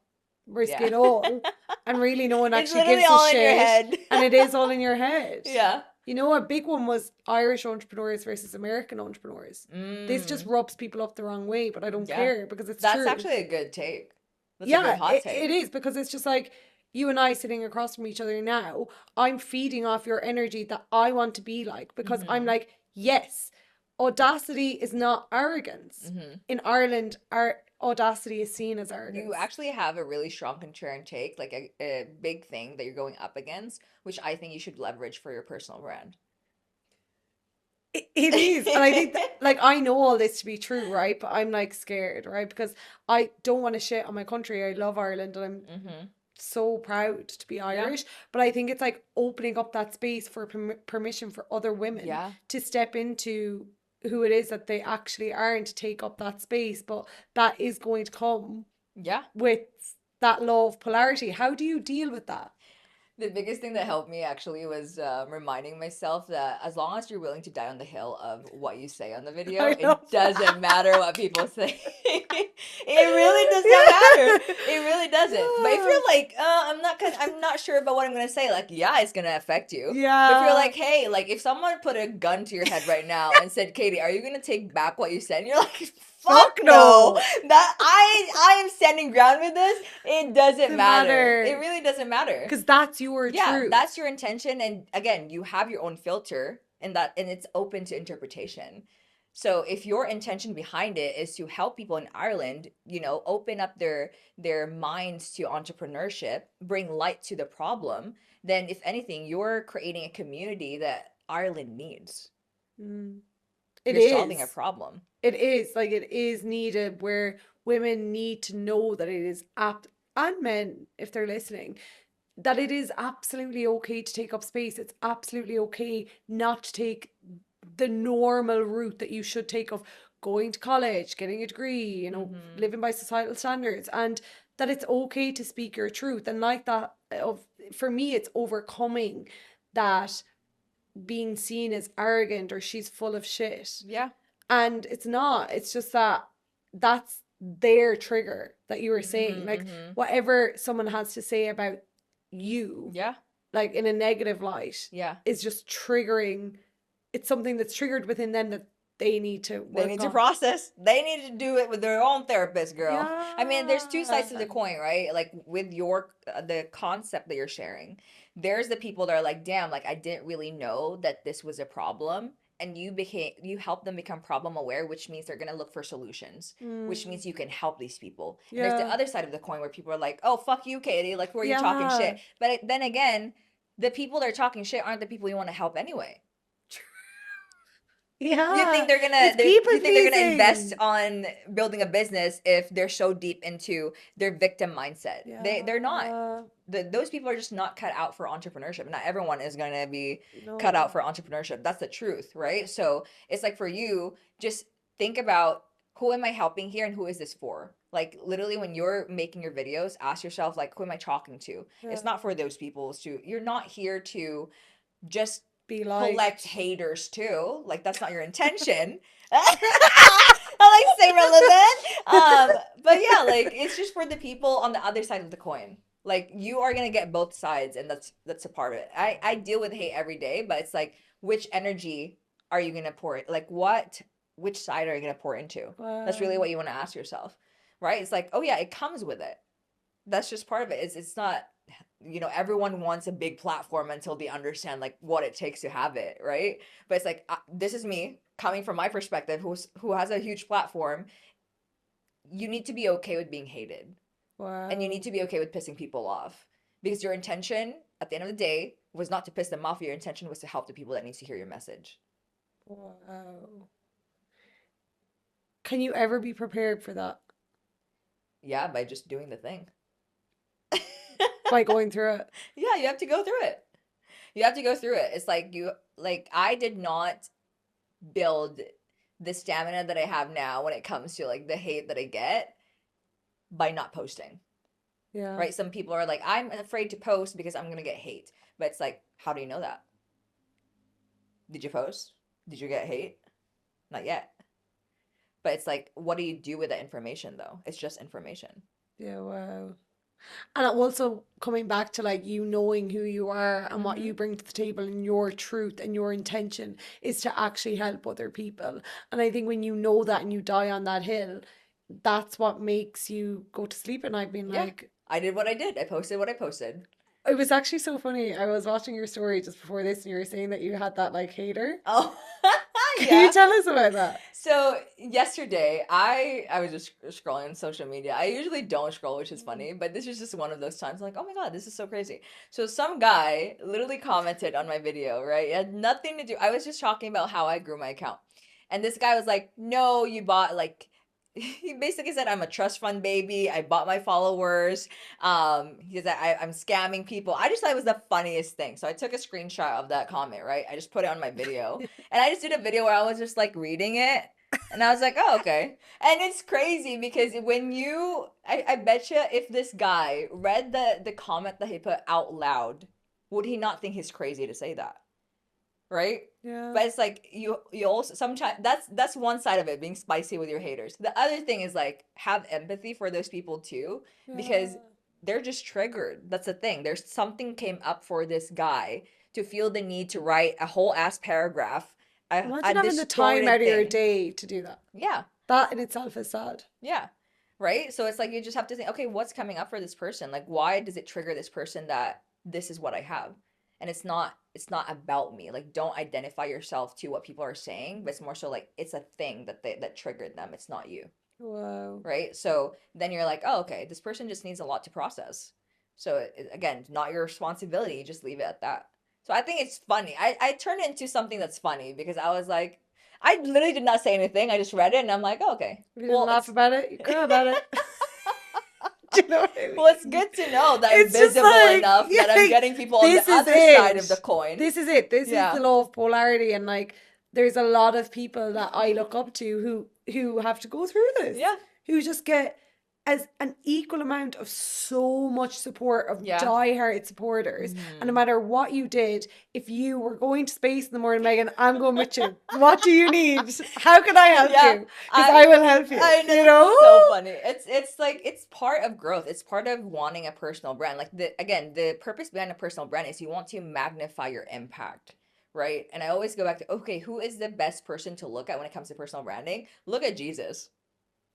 risky Yeah. at all. And really no one It's actually literally gives a all in your shit. head. And it is all in your head. Yeah. You know, a big one was Irish entrepreneurs versus American entrepreneurs. This just Mm. rubs people up the wrong way, but I don't Yeah. care because it's That's true. actually a good take. That's a good Yeah, hot it take. is because it's just like you and I sitting across from each other now. I'm feeding off your energy that I want to be like because I'm Mm-hmm. like, yes, audacity is not arrogance. Mm-hmm. In Ireland, our audacity is seen as You arrogance. actually have a really strong contrarian take, like a big thing that you're going up against, which I think you should leverage for your personal brand. It is. And I think that, like, I know all this to be true, right? But I'm like scared, right? Because I don't want to shit on my country. I love Ireland and I'm Mm-hmm. so proud to be Yeah. Irish, but I think it's like opening up that space for permission for other women Yeah. to step into who it is that they actually are and to take up that space. But that is going to come Yeah. with that law of polarity. How do you deal with that? The biggest thing that helped me actually was reminding myself that as long as you're willing to die on the hill of what you say on the video, I love it doesn't that. matter what people say. It really does not matter. It really doesn't. But if Yeah. you're like, I'm not sure about what I'm gonna say, like, yeah, it's gonna affect you. But if you're Yeah. like, hey, like, if someone put a gun to your head right now and said, Katie, are you gonna take back what you said? And you're like, fuck Fuck no. no. That I am standing ground with this. It doesn't Doesn't matter. It matter. really doesn't matter. Because that's your Yeah, that's truth. your intention, and again, you have your own filter, and it's open to interpretation. So if your intention behind it is to help people in Ireland, open up their minds to entrepreneurship, bring light to the problem, then if anything, you're creating a community that Ireland needs. Mm. It You're solving a is. problem. It is like it is needed where women need to know that it is and men if they're listening that it is absolutely okay to take up space. It's absolutely okay not to take the normal route that you should take of going to college, getting a degree, Mm-hmm. living by societal standards, and that it's okay to speak your truth. And like that, of for me, it's overcoming that being seen as arrogant or she's full of shit. Yeah. And it's not. It's just that that's their trigger that you were saying. Mm-hmm. Like Mm-hmm. whatever someone has to say about you, Yeah. like in a negative light, Yeah. is just triggering. It's something that's triggered within them that they need to They work need to on. process. They need to do it with their own therapist, girl. I mean, there's two sides to Yeah. the coin, right? Like with your the concept that you're sharing. There's the people that are like, "Damn, like I didn't really know that this was a problem." And you help them become problem aware, which means they're going to look for solutions, which Mm, means you can help these people. And there's the yeah. other side of the coin where people are like, "Oh, fuck you, Katie. Like who are you talking Yeah. shit?" But then again, the people that are talking shit aren't the people you want to help anyway. Do you think Yeah. they're gonna It's do people you think they're gonna invest pleasing. on building a business if they're so deep into their victim mindset? They're not. Yeah. Those people are just not cut out for entrepreneurship. Not everyone is gonna be cut No. out for entrepreneurship. That's the truth, right? So it's like for you, just think about who am I helping here and who is this for? Like literally when you're making your videos, ask yourself like who am I talking to? Yeah. It's not for those people to you're not here to just Be collect liked. haters too. Like that's not your intention. I'm like say relevant. But yeah, like it's just for the people on the other side of the coin. Like you are gonna get both sides, and that's a part of it. I deal with hate every day, but it's like which energy are you gonna pour it? Like which side are you gonna pour into? That's really Wow. what you want to ask yourself, right? It's like, oh yeah, it comes with it. That's just part of it. It's not, everyone wants a big platform until they understand like what it takes to have it, right? But it's like this is me coming from my perspective, who has a huge platform. You need to be okay with being hated, and you need Wow. to be okay with pissing people off, because your intention at the end of the day was not to piss them off. Your intention was to help the people that needs to hear your message. Wow. Can you ever be prepared for that Yeah, by just doing the thing. by going through it? Yeah, you have to go through it. You have to go through it. It's like I did not build the stamina that I have now when it comes to like the hate that I get by not posting, Yeah. right? Some people are like, I'm afraid to post because I'm gonna get hate. But it's like, how do you know that? Did you post? Did you get hate? Not yet. But it's like, what do you do with that information though? It's just information. Yeah, wow. And also coming back to like you knowing who you are and what Mm-hmm. you bring to the table and your truth and your intention is to actually help other people. And I think when you know that and you die on that hill, that's what makes you go to sleep at night being Yeah. like, I did what I did. I posted what I posted. it was actually so funny. I was watching your story just before this and you were saying that you had that like hater. Oh, Can you yeah. tell us about that? So yesterday, I was just scrolling on social media. I usually don't scroll, which is funny, but this is just one of those times. I'm like, oh my God, this is so crazy. So some guy literally commented on my video, right? It had nothing to do. I was just talking about how I grew my account, and this guy was like, no, you bought like. He basically said I'm a trust fund baby. I bought my followers. He said I'm scamming people. I just thought it was the funniest thing. So I took a screenshot of that comment, right? I just put it on my video, and I just did a video where I was just like reading it. And I was like, oh, okay. And it's crazy because I bet you if this guy read the comment that he put out loud, would he not think he's crazy to say that? Right? Yeah. But it's like you also sometimes that's one side of it, being spicy with your haters. The other thing is like have empathy for those people too, because Yeah. they're just triggered. That's the thing. There's something came up for this guy to feel the need to write a whole ass paragraph, a Imagine having the time distorted out of your thing. day to do that. Yeah. That in itself is sad. Yeah. Right? So it's like you just have to think, okay, what's coming up for this person? Like why does it trigger this person that this is what I have? And it's not about me. Like don't identify yourself to what people are saying, but it's more so like it's a thing that triggered them. It's not you. Wow. Right? So then you're like, "Oh, okay, this person just needs a lot to process." So again, not your responsibility. Just leave it at that. So I think it's funny. I turned it into something that's funny because I was like, I literally did not say anything. I just read it and I'm like, oh, okay. If you didn't Well, laugh it's about it, you cry about it. Do you know what I well, it's mean? good to know that I'm It's just visible like, enough yeah, that I'm getting people on the this is other side of the it. coin. This is it. This is the Yeah. law of polarity. And like, there's a lot of people that I look up to who have to go through this, Yeah. who just get as an equal amount of so much support of Yeah. diehard supporters. And no Hmm. matter what you did, if you were going to space in the morning, Megan, I'm going with you. What do you need? How can I help Yeah. you? Because I I will help you. I know You it's so know? funny. It's like it's part of growth. It's part of wanting a personal brand. Like the purpose behind a personal brand is you want to magnify your impact, right? And I always go back to, okay, who is the best person to look at when it comes to personal branding? Look at Jesus.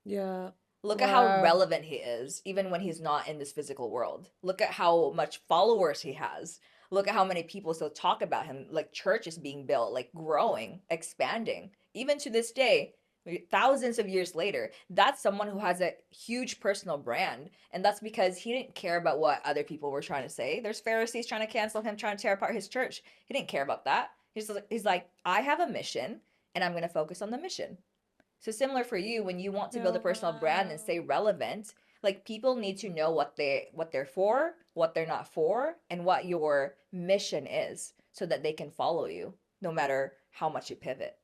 Yeah. Look at how Wow. relevant he is, even when he's not in this physical world. Look at how much followers he has. Look at how many people still talk about him. Like church is being built, like growing, expanding. Even to this day, thousands of years later, that's someone who has a huge personal brand. And that's because he didn't care about what other people were trying to say. There's Pharisees trying to cancel him, trying to tear apart his church. He didn't care about that. He's like, I have a mission and I'm going to focus on the mission. So similar for you when you want to build Yeah, a personal brand and wow. stay relevant, like people need to know what they're for, what they're not for, and what your mission is so that they can follow you no matter how much you pivot.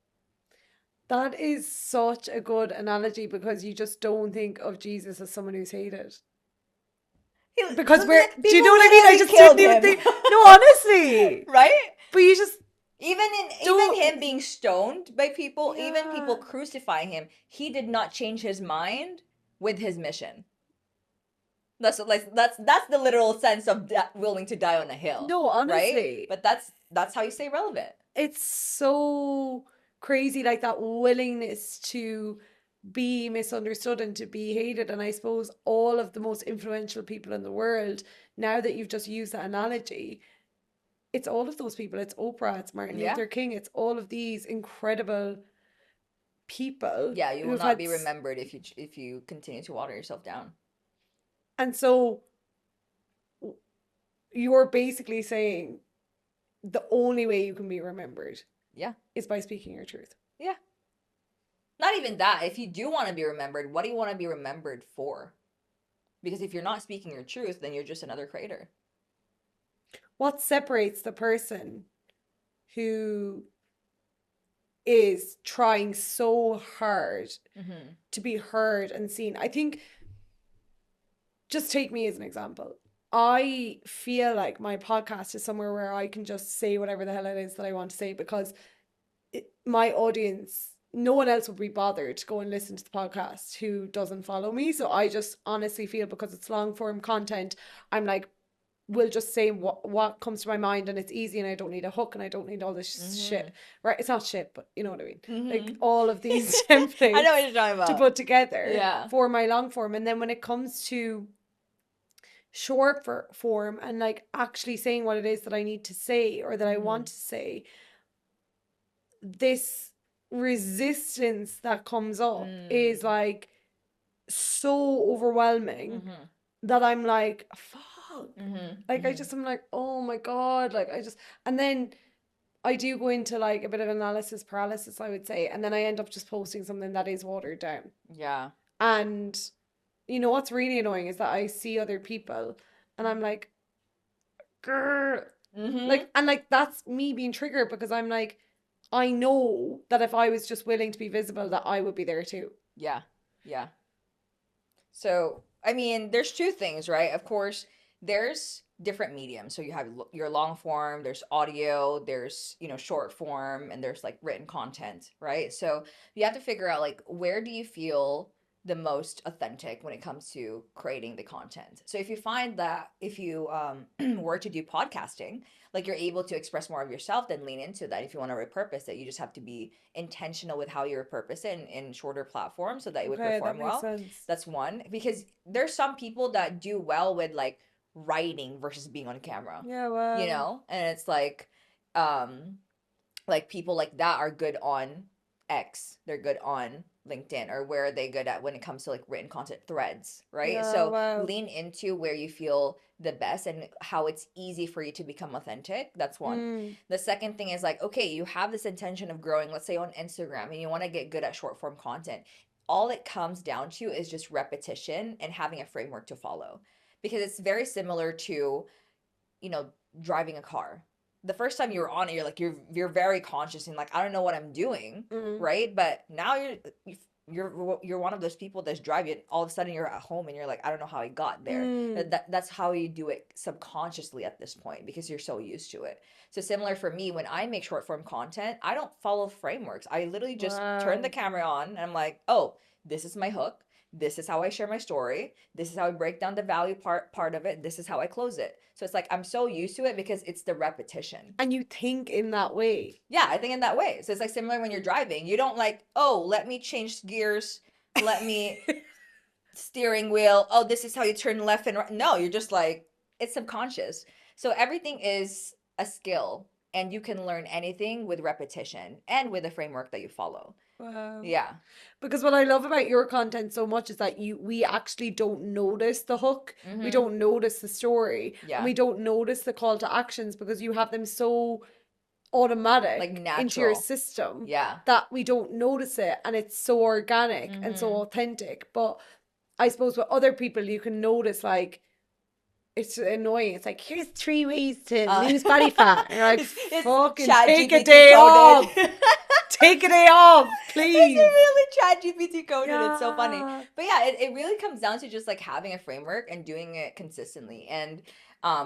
That is such a good analogy because you just don't think of Jesus as someone who's hated. Because we're, do you People know what I mean? I literally just killed didn't even him. think, no, honestly. Right? But you just, Even Don't, him being stoned by people, even people yeah. crucifying him, he did not change his mind with his mission. That's the literal sense of willing to die on a hill, No, right? honestly, But that's how you stay relevant. it's so crazy, like that willingness to be misunderstood and to be hated. And I suppose all of the most influential people in the world, now that you've just used that analogy, it's all of those people. It's Oprah, it's Martin Yeah. Luther King, it's all of these incredible people Yeah, you will who've not had, be remembered if you continue to water yourself down. and so you're basically saying the only way you can be remembered Yeah. is by speaking your truth. Yeah. Not even that. If you do want to be remembered, what do you want to be remembered for? Because if you're not speaking your truth, then you're just another creator. What separates the person who is trying so hard Mm-hmm. to be heard and seen? I think, just take me as an example. I feel like my podcast is somewhere where I can just say whatever the hell it is that I want to say, because my audience, no one else would be bothered to go and listen to the podcast who doesn't follow me. So I just honestly feel, because it's long form content, I'm like, will just say what comes to my mind, and it's easy, and I don't need a hook, and I don't need all this Mm-hmm. shit. Right? It's not shit, but you know what I mean. Mm-hmm. Like all of these I know templates what you're talking to about. put together Yeah. for my long form. And then when it comes to short form and like actually saying what it is that I need to say or that I Mm-hmm. want to say, this resistance that comes up is Mm. like so overwhelming Mm-hmm. that I'm like, fuck. Mm-hmm. Like Mm-hmm. I'm like, oh my God. Like and then I do go into like a bit of analysis paralysis, I would say. And then I end up just posting something that is watered down. Yeah. And you know what's really annoying is that I see other people and I'm like, grr. Mm-hmm. Like, and like that's me being triggered, because I'm like, I know that if I was just willing to be visible, that I would be there too. Yeah. Yeah. So, I mean, there's two things, right? Of course, there's different mediums. So you have your long form, there's audio, there's, short form, and there's like written content, right? So you have to figure out like where do you feel the most authentic when it comes to creating the content. So if you find that if you were to do podcasting, like you're able to express more of yourself, then lean into that. If you want to repurpose it, you just have to be intentional with how you repurpose it in shorter platforms so that it would Okay, that perform makes well. sense. That's one. Because there's some people that do well with like writing versus being on camera, Yeah, well, And it's um, like people like that are good on X, they're good on LinkedIn, or where are they good at when it comes to like written content threads, right? yeah, So well. lean into where you feel the best and how it's easy for you to become authentic. That's one. Mm, The second thing is like, okay, you have this intention of growing, let's say on Instagram, and you want to get good at short form content. All it comes down to is just repetition and having a framework to follow. Because it's very similar to, you know, driving a car. The first time you're on it, you're like you're very conscious and like I don't know what I'm doing, mm, right? But now you're one of those people that's driving. All of a sudden you're at home and you're like I don't know how I got there. mm. That's how you do it subconsciously at this point because you're so used to it. So similar for me when I make short form content, I don't follow frameworks. I literally just turn the Wow. camera on and I'm like, oh, this is my hook. This is how I share my story. This is how I break down the value part of it. This is how I close it. So it's like I'm so used to it because it's the repetition. And you think in that way. Yeah, I think in that way. So it's like similar when you're driving. You don't like, oh, let me change gears. Let me steering wheel. Oh, this is how you turn left and right. No, you're just like it's subconscious. So everything is a skill and you can learn anything with repetition and with a framework that you follow. Wow. Yeah. Because what I love about your content so much is that we actually don't notice the hook. We Mm-hmm. don't notice the story. And Yeah. we don't notice the call to actions, because you have them so Like automatic into your natural. system Yeah. that we don't notice it, and it's so organic and so Mm-hmm. authentic. But I suppose with other people you can notice, like, it's annoying. It's like, here's 3 ways to lose body fat. And you're like, It's fucking Chat take a GPT day off. coded. Take a day off, It's please. really Chat GPT coded. It's so funny. Yeah. But yeah, it really comes down to just like having a framework and doing it consistently. And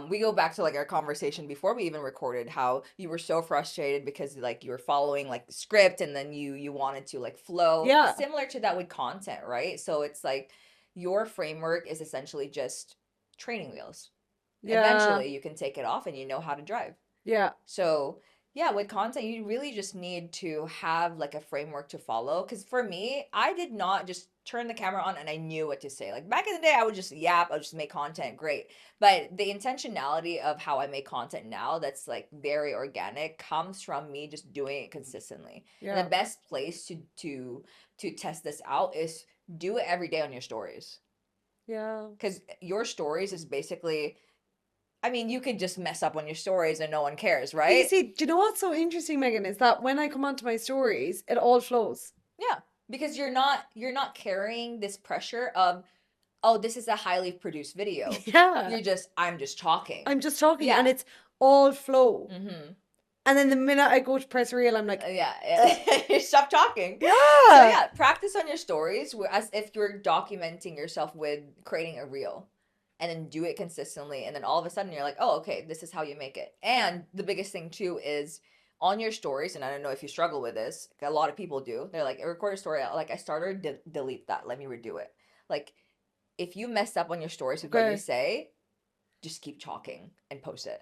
We go back to like our conversation before we even recorded, how you were so frustrated because like you were following like the script, and then you wanted to like flow. Yeah. Similar to that with content, right? So it's like your framework is essentially just training wheels. Yeah. Eventually you can take it off and you know how to drive. Yeah. So, yeah, with content, you really just need to have like a framework to follow. Because for me, I did not just turn the camera on and I knew what to say. Like back in the day, I would just yap, I would just make content, great. But the intentionality of how I make content now, that's like very organic, comes from me just doing it consistently. And Yeah. the best place to test this out is do it every day on your stories. Yeah. Because your stories is basically, I mean, you could just mess up on your stories and no one cares, But you right? see, do you know what's so interesting, Megan, is that when I come onto my stories, it all flows. Yeah, because you're not carrying this pressure of, oh, this is a highly produced video. Yeah. I'm just talking. I'm just talking and Yeah. it's all flow. Mm-hmm. And then the minute I go to press reel, I'm like, Yeah, yeah. Stop talking. So yeah. yeah, practice on your stories as if you're documenting yourself with creating a reel, and then do it consistently, and then all of a sudden you're like, oh, okay, this is how you make it. And the biggest thing too is on your stories, and I don't know if you struggle with this. A lot of people do. They're like, I record a story, like I started, delete that. Let me redo it. Like if you mess up on your stories with what you Okay. say, just keep talking and post it.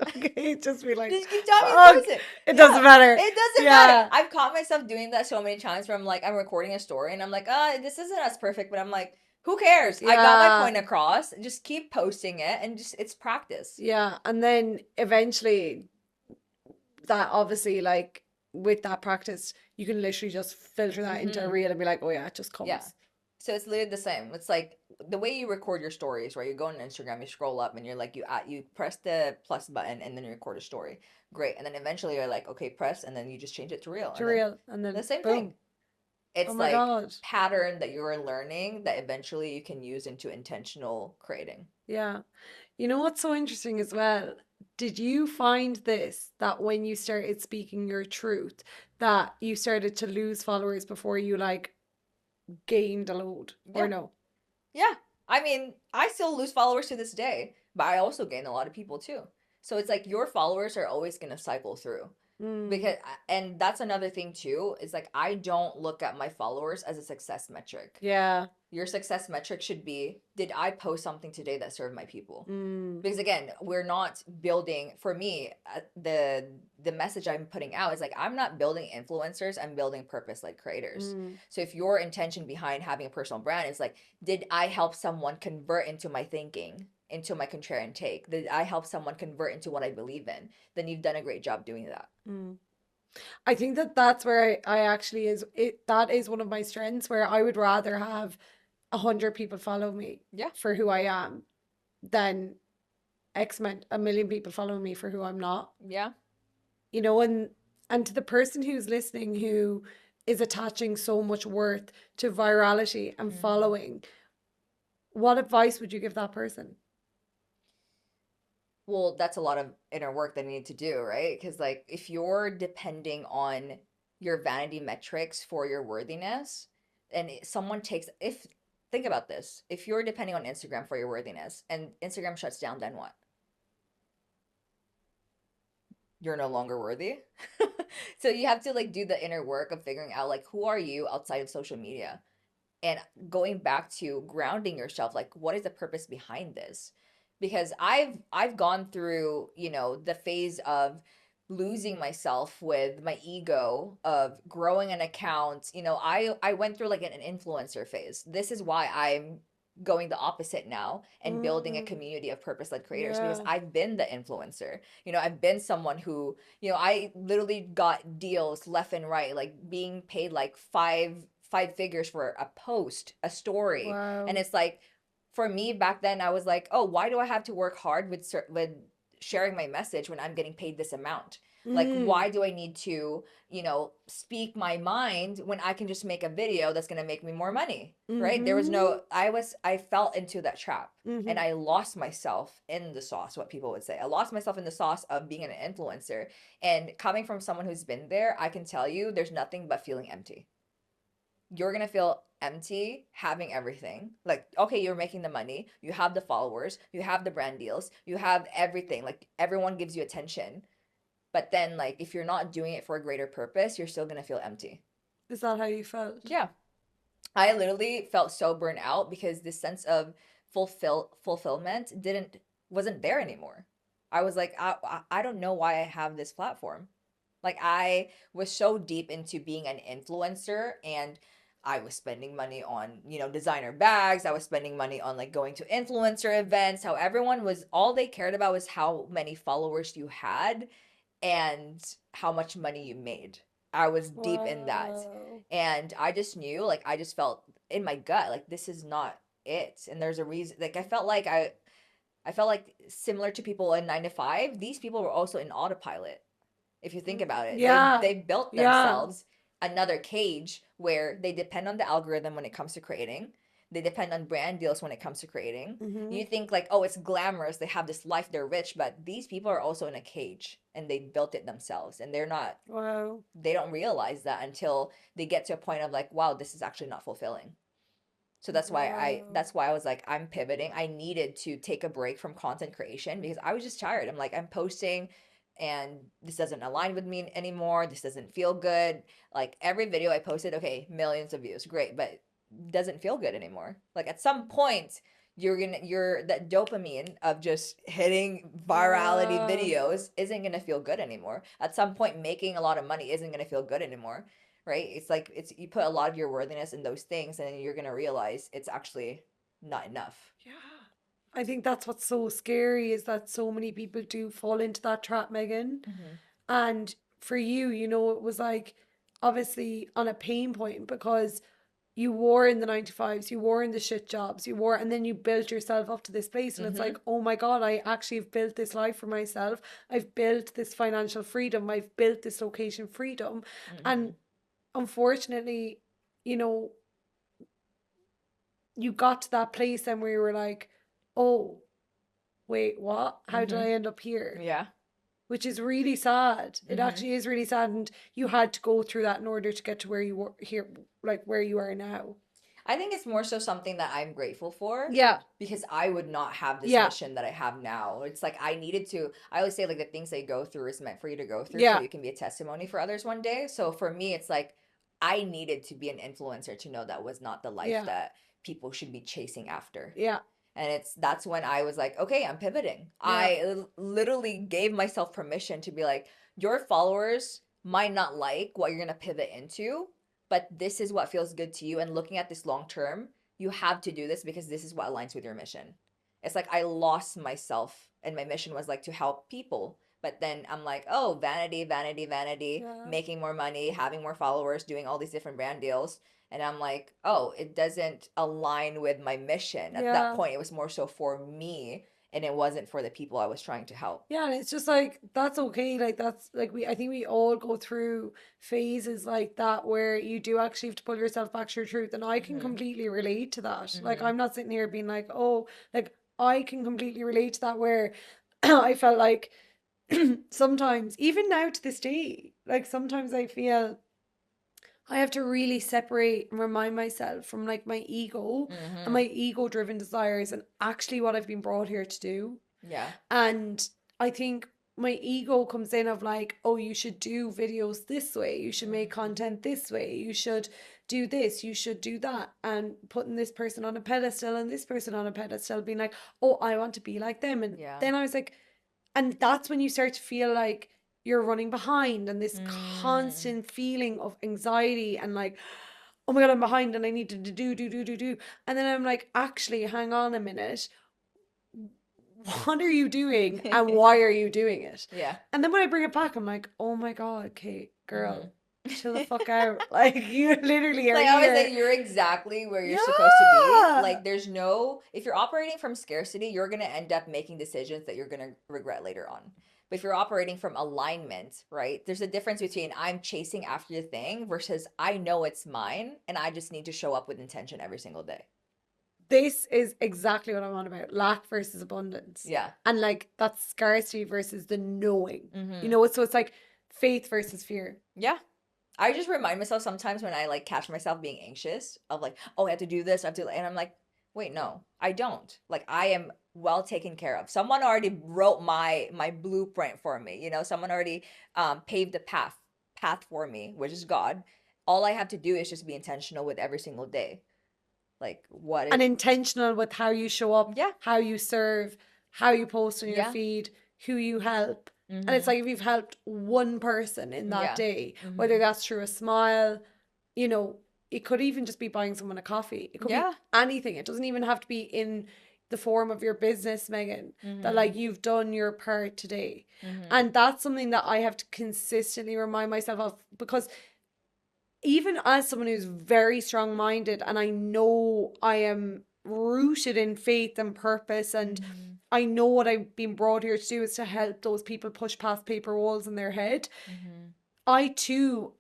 Okay. Just be like, Just keep talking and fuck. post it. It doesn't Yeah. matter. It doesn't matter. Yeah. I've caught myself doing that so many times where I'm like, I'm recording a story and I'm like, this isn't as perfect, but I'm like, who cares? I got my Yeah. point across. Just keep posting it and just it's practice. Yeah. And then eventually, that obviously, like, with that practice, you can literally just filter that into a Mm-hmm. reel and be like, oh, yeah, it just Yeah. comes. So it's literally the same. It's like the way you record your stories, right? You go on Instagram, you scroll up, and you're like, you press the plus button, and then you record a story. Great, and then eventually you're like, okay, press, and then you just change it to reel, To and then reel. And the then same thing. boom. Oh It's my like God. pattern that you're learning that eventually you can use into intentional creating. Yeah. You know what's so interesting as well? Did you find this, that when you started speaking your truth, that you started to lose followers before you like gained a load, or Yeah. no? Yeah. I mean, I still lose followers to this day, but I also gain a lot of people too. So it's like your followers are always going to cycle through. Mm, Because, and that's another thing too, is like I don't look at my followers as a success metric. yeah. Your success metric should be, did I post something today that served my people? Mm, Because again, we're not building, for me, the message I'm putting out is like I'm not building influencers, I'm building purpose-led creators. mm, So if your intention behind having a personal brand is like, did I help someone convert into my thinking, into my contrarian take? Did I help someone convert into what I believe in? Then you've done a great job doing that. mm. I think that that's where I actually is it. That is one of my strengths, where I would rather have 100 people follow me Yeah. for who I am than X amount, a million people follow me for who I'm not. Yeah. You know, and to the person who's listening who is attaching so much worth to virality and Mm-hmm. following, what advice would you give that person? Well, that's a lot of inner work that you need to do, right? Because, like, if you're depending on your vanity metrics for your worthiness, and someone takes, think about this, if you're depending on Instagram for your worthiness and Instagram shuts down, then what? You're no longer worthy. So you have to, like, do the inner work of figuring out, like, who are you outside of social media? And going back to grounding yourself, like what is the purpose behind this? Because I've gone through, the phase of losing myself with my ego, of growing an account. I went through like an influencer phase. This is why I'm going the opposite now and building a Mm, community of purpose-led creators, because yeah. I've been the influencer. I've been someone who, I literally got deals left and right, like being paid like five figures for a post, a story. And Wow. it's like, for me back then, I was like, oh, why do I have to work hard with sharing my message when I'm getting paid this amount? Like, Mm, why do I need to, speak my mind when I can just make a video that's going to make me more money? Right? There was mm-hmm, no, I fell into that trap, and mm-hmm. I lost myself in the sauce, what people would say. I lost myself in the sauce of being an influencer. And coming from someone who's been there, I can tell you there's nothing but feeling empty. you're gonna feel empty having everything. Like, okay, you're making the money, you have the followers, you have the brand deals, you have everything. Like, everyone gives you attention. But then, like, if you're not doing it for a greater purpose, you're still gonna feel empty. Is that how you felt? Yeah. I literally felt so burnt out because this sense of fulfillment didn't wasn't there anymore. I was like, I don't know why I have this platform. Like, I was so deep into being an influencer, and I was spending money on, designer bags. I was spending money on, like, going to influencer events. How everyone was, all they cared about was how many followers you had and how much money you made. I was deep in that. Wow. And I just knew, like, I just felt in my gut, like, this is not it. And there's a reason, like, I felt like similar to people in 9 to 5, these people were also in autopilot. If you think about it, Yeah. they built Yeah. themselves another cage where they depend on the algorithm when it comes to creating. They depend on brand deals when it comes to creating. Mm-hmm. You think like, oh, it's glamorous, they have this life, they're rich, but these people are also in a cage and they built it themselves, and Wow. they don't realize that until they get to a point of like, wow, this is actually not fulfilling. So Wow. that's why I was like, I'm pivoting. I needed to take a break from content creation because I was just tired. I'm like, I'm posting and this doesn't align with me anymore. This doesn't feel good. Like, every video I posted, okay, millions of views, great, but doesn't feel good anymore. Like, at some point, you're that dopamine of just hitting virality Yeah. videos isn't gonna feel good anymore. At some point, making a lot of money isn't gonna feel good anymore, right? It's like, it's, you put a lot of your worthiness in those things, and then you're gonna realize it's actually not enough. Yeah. I think that's what's so scary is that so many people do fall into that trap, Megan. Mm-hmm. And for you, it was like obviously on a pain point because you were in the 9 to 5s, you were in the shit jobs, and then you built yourself up to this place. And it's Mm-hmm. like, oh my God, I actually have built this life for myself. I've built this financial freedom. I've built this location freedom. Mm-hmm. And unfortunately, you know, you got to that place and where you were like, oh, wait, what? How did I Mm-hmm. end up here? Yeah. Which is really sad. It Mm-hmm. actually is really sad. And you had to go through that in order to get to where you were here, like where you are now. I think it's more so something that I'm grateful for Yeah. because I would not have this Yeah. mission that I have now. It's like, I needed to, I always say, like, the things that you go through is meant for you to go through so Yeah. you can be a testimony for others one day. So for me, it's like, I needed to be an influencer to know that was not the life Yeah. that people should be chasing after. Yeah. And that's when I was like, okay, I'm pivoting. Yeah. Literally gave myself permission to be like, your followers might not like what you're gonna pivot into, but this is what feels good to you. And looking at this long term, you have to do this because this is what aligns with your mission. It's like, I lost myself, and my mission was like to help people. But then I'm like, oh, vanity, vanity, vanity, Yeah. making more money, having more followers, doing all these different brand deals. And I'm like, oh, it doesn't align with my mission. At that Yeah. point, it was more so for me, and it wasn't for the people I was trying to help. Yeah, and it's just like that's okay. Like that's like I think we all go through phases like that where you do actually have to pull yourself back to your truth. And I can Mm-hmm. completely relate to that. Like Mm-hmm. I'm not sitting here being like, oh, like I can completely relate to that where I felt like sometimes, even now to this day, like sometimes I feel I have to really separate and remind myself from like my ego and Mm-hmm. my ego driven desires and actually what I've been brought here to do. Yeah. And I think my ego comes in of like, oh, you should do videos this way, you should make Mm-hmm. content this way, you should do this, you should do that, and putting this person on a pedestal and this person on a pedestal, being like, oh, I want to be like them. And Yeah. then I was like, and that's when you start to feel like you're running behind and this Mm. constant feeling of anxiety and like, oh my God, I'm behind and I need to do. And then I'm like, actually, hang on a minute. What are you doing and why are you doing it? Yeah. And then when I bring it back, I'm like, oh my God, Kate, Mm-hmm. girl, chill the fuck out. Like, you literally are Like, I always say, here. you're exactly where you're supposed to be. Yeah. Like, there's no, if you're operating from scarcity, you're going to end up making decisions that you're going to regret later on. But if you're operating from alignment, right, there's a difference between I'm chasing after the thing versus I know it's mine and I just need to show up with intention every single day. This is exactly what I'm on about. Lack versus abundance. Yeah. And like that's scarcity versus the knowing. Mm-hmm. So it's like faith versus fear. Yeah. I just remind myself sometimes when I like catch myself being anxious of like, oh, I have to do this, I have to, and I'm like, wait, no, I don't. Like I am well taken care of. Someone already wrote my blueprint for me. You know, someone already paved the path for me, which is God. All I have to do is just be intentional with every single day. Like what And it, intentional with how you show up, yeah, how you serve, how you post on your yeah, feed, who you help. And it's mm-hmm, like if you've helped one person in that yeah, day, whether mm-hmm, that's through a smile, you know, it could even just be buying someone a coffee. It could be yeah, anything. It doesn't even have to be in the form of your business, Megan, that mm-hmm, like you've done your part today. mm-hmm, And that's something that I have to consistently remind myself of, because even as someone who's very strong minded, and I know I am rooted in faith and purpose, and mm-hmm, I know what I've been brought here to do is to help those people push past paper walls in their head. mm-hmm, I too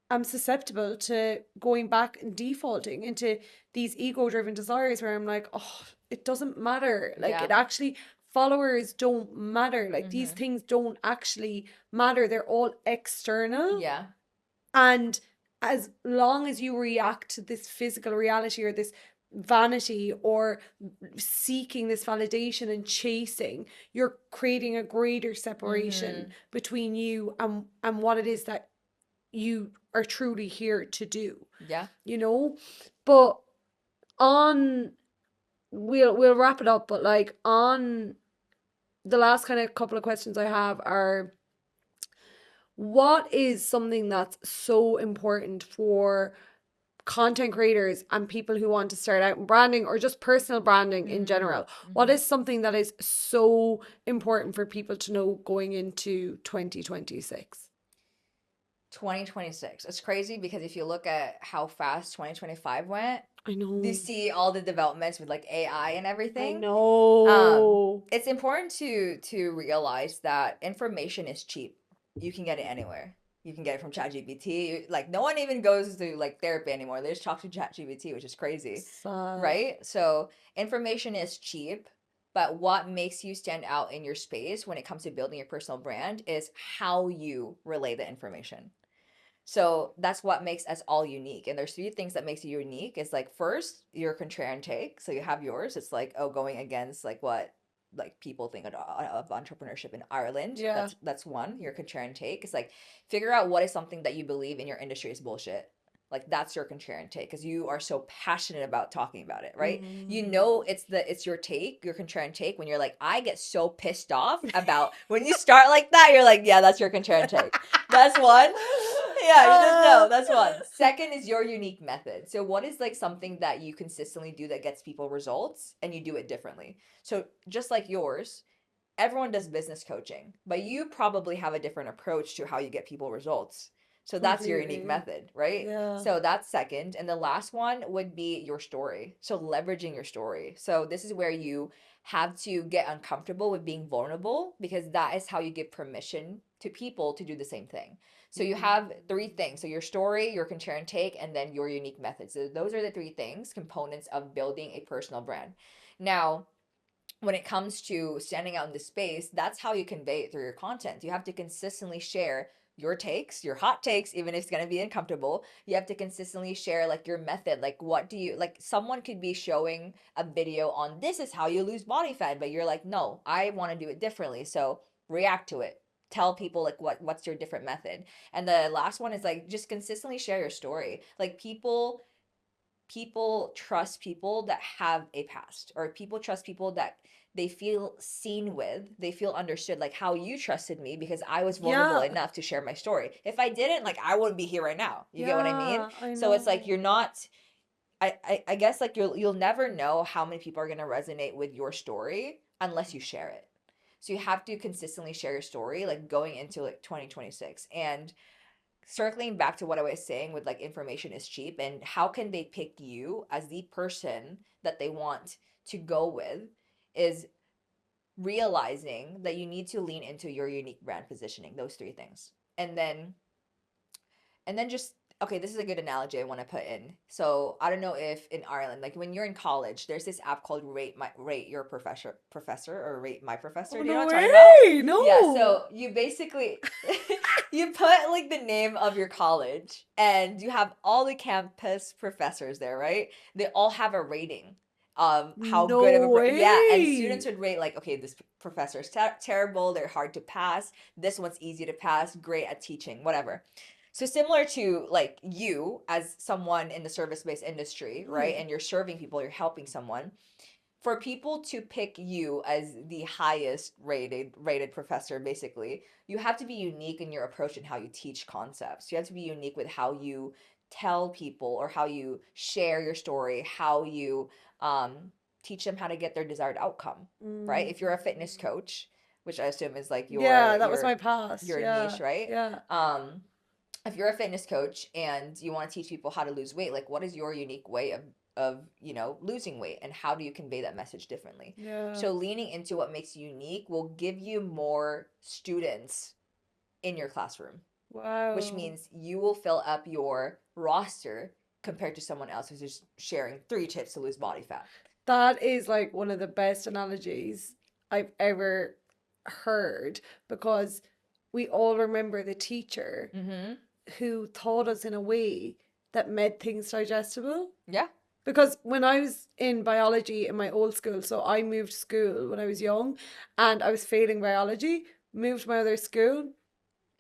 am susceptible to going back and defaulting into these ego driven desires where I'm like, oh, it doesn't matter. Like, yeah, it actually, followers don't matter. Like, these mm-hmm, things don't actually matter. They're all external. yeah, And as long as you react to this physical reality or this vanity or seeking this validation and chasing, you're creating a greater separation mm-hmm, between you and what it is that you are truly here to do, yeah. you know? But on we'll wrap it up, but like on the last kind of couple of questions I have are, what is something that's so important for content creators and people who want to start out in branding or just personal branding in Mm, general? What mm-hmm. is something that is so important for people to know going into 2026? 2026. It's crazy because if you look at how fast 2025 went, I you know. see all the developments with like AI and I everything. know. It's important to realize that information is cheap. You can get it anywhere. You can get it from ChatGPT. Like no one even goes to like therapy anymore. They just talk to ChatGPT, which is crazy, Sad. right? So information is cheap, but what makes you stand out in your space when it comes to building your personal brand is how you relay the information. So that's what makes us all unique. And there's three things that makes you unique. It's like first, your contrarian take. So you have yours. It's like, oh, going against like what like people think of entrepreneurship in Ireland. Yeah. That's one, your contrarian take. It's like figure out what is something that you believe in your industry is bullshit. Like that's your contrarian take because you are so passionate about talking about it, right? You Mm. know it's your take, your contrarian take when you're like, I get so pissed off about when you start like that, you're like, yeah, that's your contrarian take. That's one. Yeah, you just know. That's one. Second is your unique method. So, what is like something that you consistently do that gets people results and you do it differently? So, just like yours, everyone does business coaching, but you probably have a different approach to how you get people results. So, that's your unique Completely. method, right? Yeah. So, that's second. And the last one would be your story. So, leveraging your story. So, this is where you have to get uncomfortable with being vulnerable because that is how you give permission to people to do the same thing. So you Mm. have three things. So your story, your compare and take, and then your unique method. So those are the three things, components of building a personal brand. Now, when it comes to standing out in the space, that's how you convey it through your content. You have to consistently share your takes, your hot takes, even if it's going to be uncomfortable. You have to consistently share like your method. Like, what do you like? Someone could be showing a video on this is how you lose body fat, but you're like, no, I want to do it differently. So react to it. Tell people like what's your different method. And the last one is like just consistently share your story. Like people trust people that have a past, or people trust people that they feel seen with, they feel understood, like how you trusted me because I was vulnerable Yeah. enough to share my story. If I didn't, like I wouldn't be here right now. You get what I mean? Yeah, I So it's like know. you're not I guess like you'll never know how many people are going to resonate with your story unless you share it. So you have to consistently share your story like going into like 2026. And circling back to what I was saying with like information is cheap and how can they pick you as the person that they want to go with is realizing that you need to lean into your unique brand positioning, those three things. And then just okay, this is a good analogy I want to put in. So I don't know if in Ireland, like when you're in college, there's this app called Rate Your Professor or Rate My Professor. Oh, Do you know no what I'm talking about? way. Yeah, No. so you basically You put like the name of your college and you have all the campus professors there, right? They all have a rating of how good of No yeah, and students way. would rate like, okay, this professor is terrible, they're hard to pass. This one's easy to pass, great at teaching, whatever. So similar to like you as someone in the service-based industry, right? Mm. And you're serving people, you're helping someone for people to pick you as the highest rated professor basically, you have to be unique in your approach and how you teach concepts. You have to be unique with how you tell people or how you share your story, how you um teach them how to get their desired outcome, right? If you're a fitness Mm. coach, which I assume is like Yeah, that was my past. your Yeah, niche, right? yeah. If you're a fitness coach and you want to teach people how to lose weight, like what is your unique way of losing weight and how do you convey that message differently? Yeah. So leaning into what makes you unique will give you more students in your classroom, which Wow. means you will fill up your roster compared to someone else who's just sharing 3 tips to lose body fat. That is like one of the best analogies I've ever heard because we all remember the teacher Mm-hmm. who taught us in a way that made things digestible. Yeah. Because when I was in biology in my old school, so I moved school when I was young and I was failing biology, moved to my other school,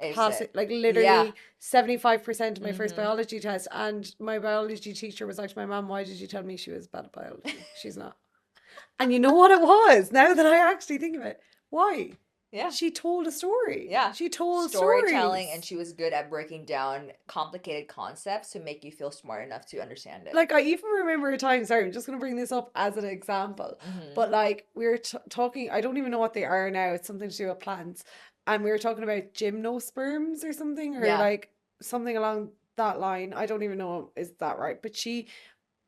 Ace pass it. it like Yeah. literally 75% of my first Mm-hmm. biology test. And my biology teacher was like to my mom, why did you tell me she was bad at biology? She's not. And you know what it was? Now that I actually think of it, why? Yeah. She told a story. Yeah. She told Storytelling, and stories. she was good at breaking down complicated concepts to make you feel smart enough to understand it. Like I even remember a time, sorry, I'm just going to bring this up as an example, Mm-hmm. but like we were talking, I don't even know what they are now, it's something to do with plants, and we were talking about gymnosperms or something, or Yeah. like something along that line. I don't even know is that right, but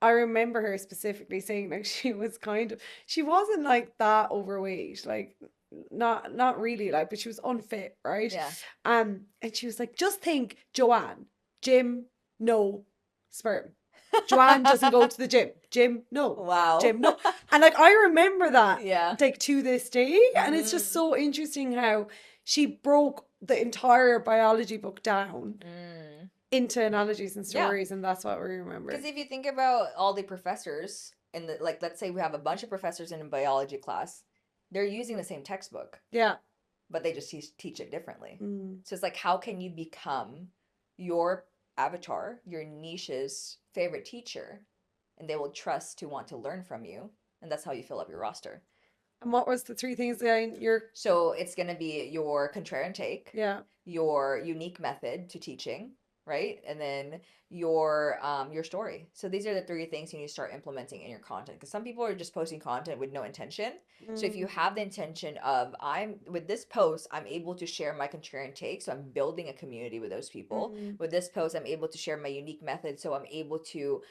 I remember her specifically saying like she was kind of, she wasn't like that overweight, like not really like, but she was unfit, right? Yeah. And she was like, just think, Joanne, gym, no, sperm. Joanne doesn't go to the gym. Gym, no. Wow. Gym, no. And like I remember that Yeah. like to this day. And it's just Mm. so interesting how she broke the entire biology book down Mm. into analogies and Yeah. stories, and that's what we Because remember. if you think about all the professors in the like, let's say we have a bunch of professors in a biology class, they're using the same textbook, Yeah. but they just teach it differently. Mm. So it's like, how can you become your avatar, your niche's favorite teacher, and they will trust to want to learn from you, and that's how you fill up your roster. And what was the three things that you're, So it's going to be your contrarian take, yeah. your unique method to teaching, right? And then your story. So these are the 3 things you need to start implementing in your content, because some people are just posting content with no intention. So if you Mm. have the intention of, I'm with this post, I'm able to share my contrarian take, so I'm building a community with those people. Mm. With this post, I'm able to share my unique method, so I'm able to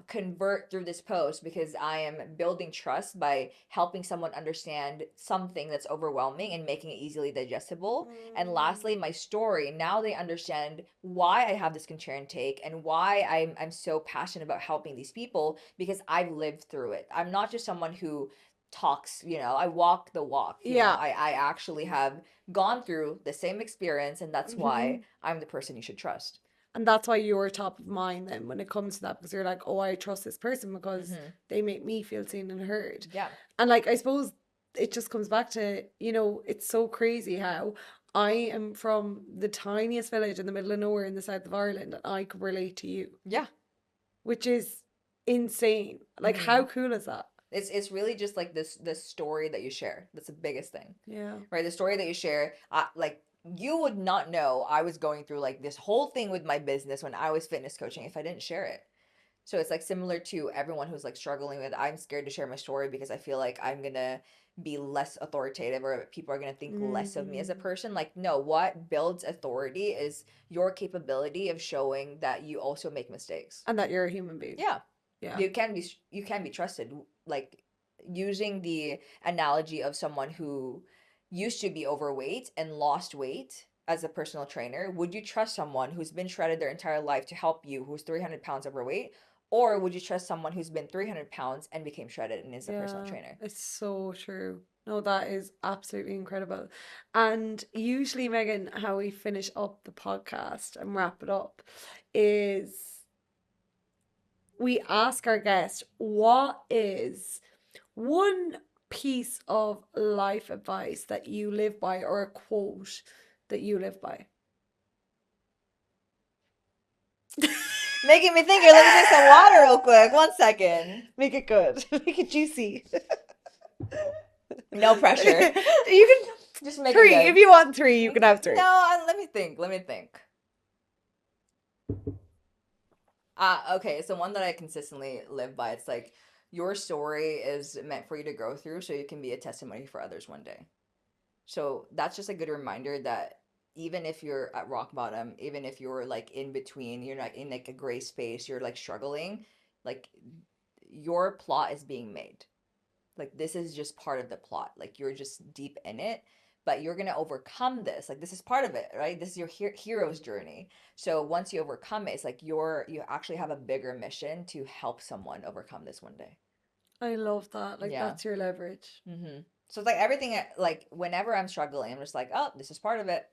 convert through this post because I am building trust by helping someone understand something that's overwhelming and making it easily digestible. And lastly, Mm. my story. Now they understand why I have this contrarian take and why I'm so passionate about helping these people, because I've lived through it. I'm not just someone who talks, I walk the walk, Yeah. I actually have gone through the same experience, and that's why Hmm. I'm the person you should trust. And that's why you're top of mind then when it comes to that, because you're like, oh, I trust this person because Mm-hmm. they make me feel seen and heard. Yeah. And like, I suppose it just comes back to, it's so crazy how I am from the tiniest village in the middle of nowhere in the south of Ireland and I could relate to you, Yeah. which is insane. Like, Mm-hmm. how cool is that? It's really just like this story that you share. That's the biggest thing, Yeah. right? The story that you share. Like you would not know I was going through like this whole thing with my business when I was fitness coaching if I didn't share it. So it's like similar to everyone who's like struggling with, I'm scared to share my story because I feel like I'm gonna be less authoritative or people are gonna think less of me as a Mm-hmm. person. Like, no, what builds authority is your capability of showing that you also make mistakes. And that you're a human being. Yeah. Yeah. You can be trusted. Like using the analogy of someone who used to be overweight and lost weight as a personal trainer, would you trust someone who's been shredded their entire life to help you who's 300 pounds overweight? Or would you trust someone who's been 300 pounds and became shredded and is a personal Yeah. trainer? It's so true. No, that is absolutely incredible. And usually, Megan, how we finish up the podcast and wrap it up is we ask our guest, what is one piece of life advice that you live by, or a quote that you live by? Making me think here. Let me drink some water real quick. 1 second. Make it good. Make it juicy. No pressure. You can Just make it three. good. If you want three, you can have three. No, let me think. Let me think. Okay, so one that I consistently live by, it's like your story is meant for you to go through so you can be a testimony for others one day. So that's just a good reminder that even if you're at rock bottom, even if you're like in between, you're not in like a gray space, you're like struggling, like your plot is being made. Like this is just part of the plot. Like you're just deep in it, but you're gonna overcome this. Like this is part of it, right? This is your hero's journey. So once you overcome it, it's like you actually have a bigger mission to help someone overcome this one day. I love that. Like, Yeah. that's your leverage. Mm-hmm. So it's like everything. Like whenever I'm struggling, I'm just like, oh, this is part of it.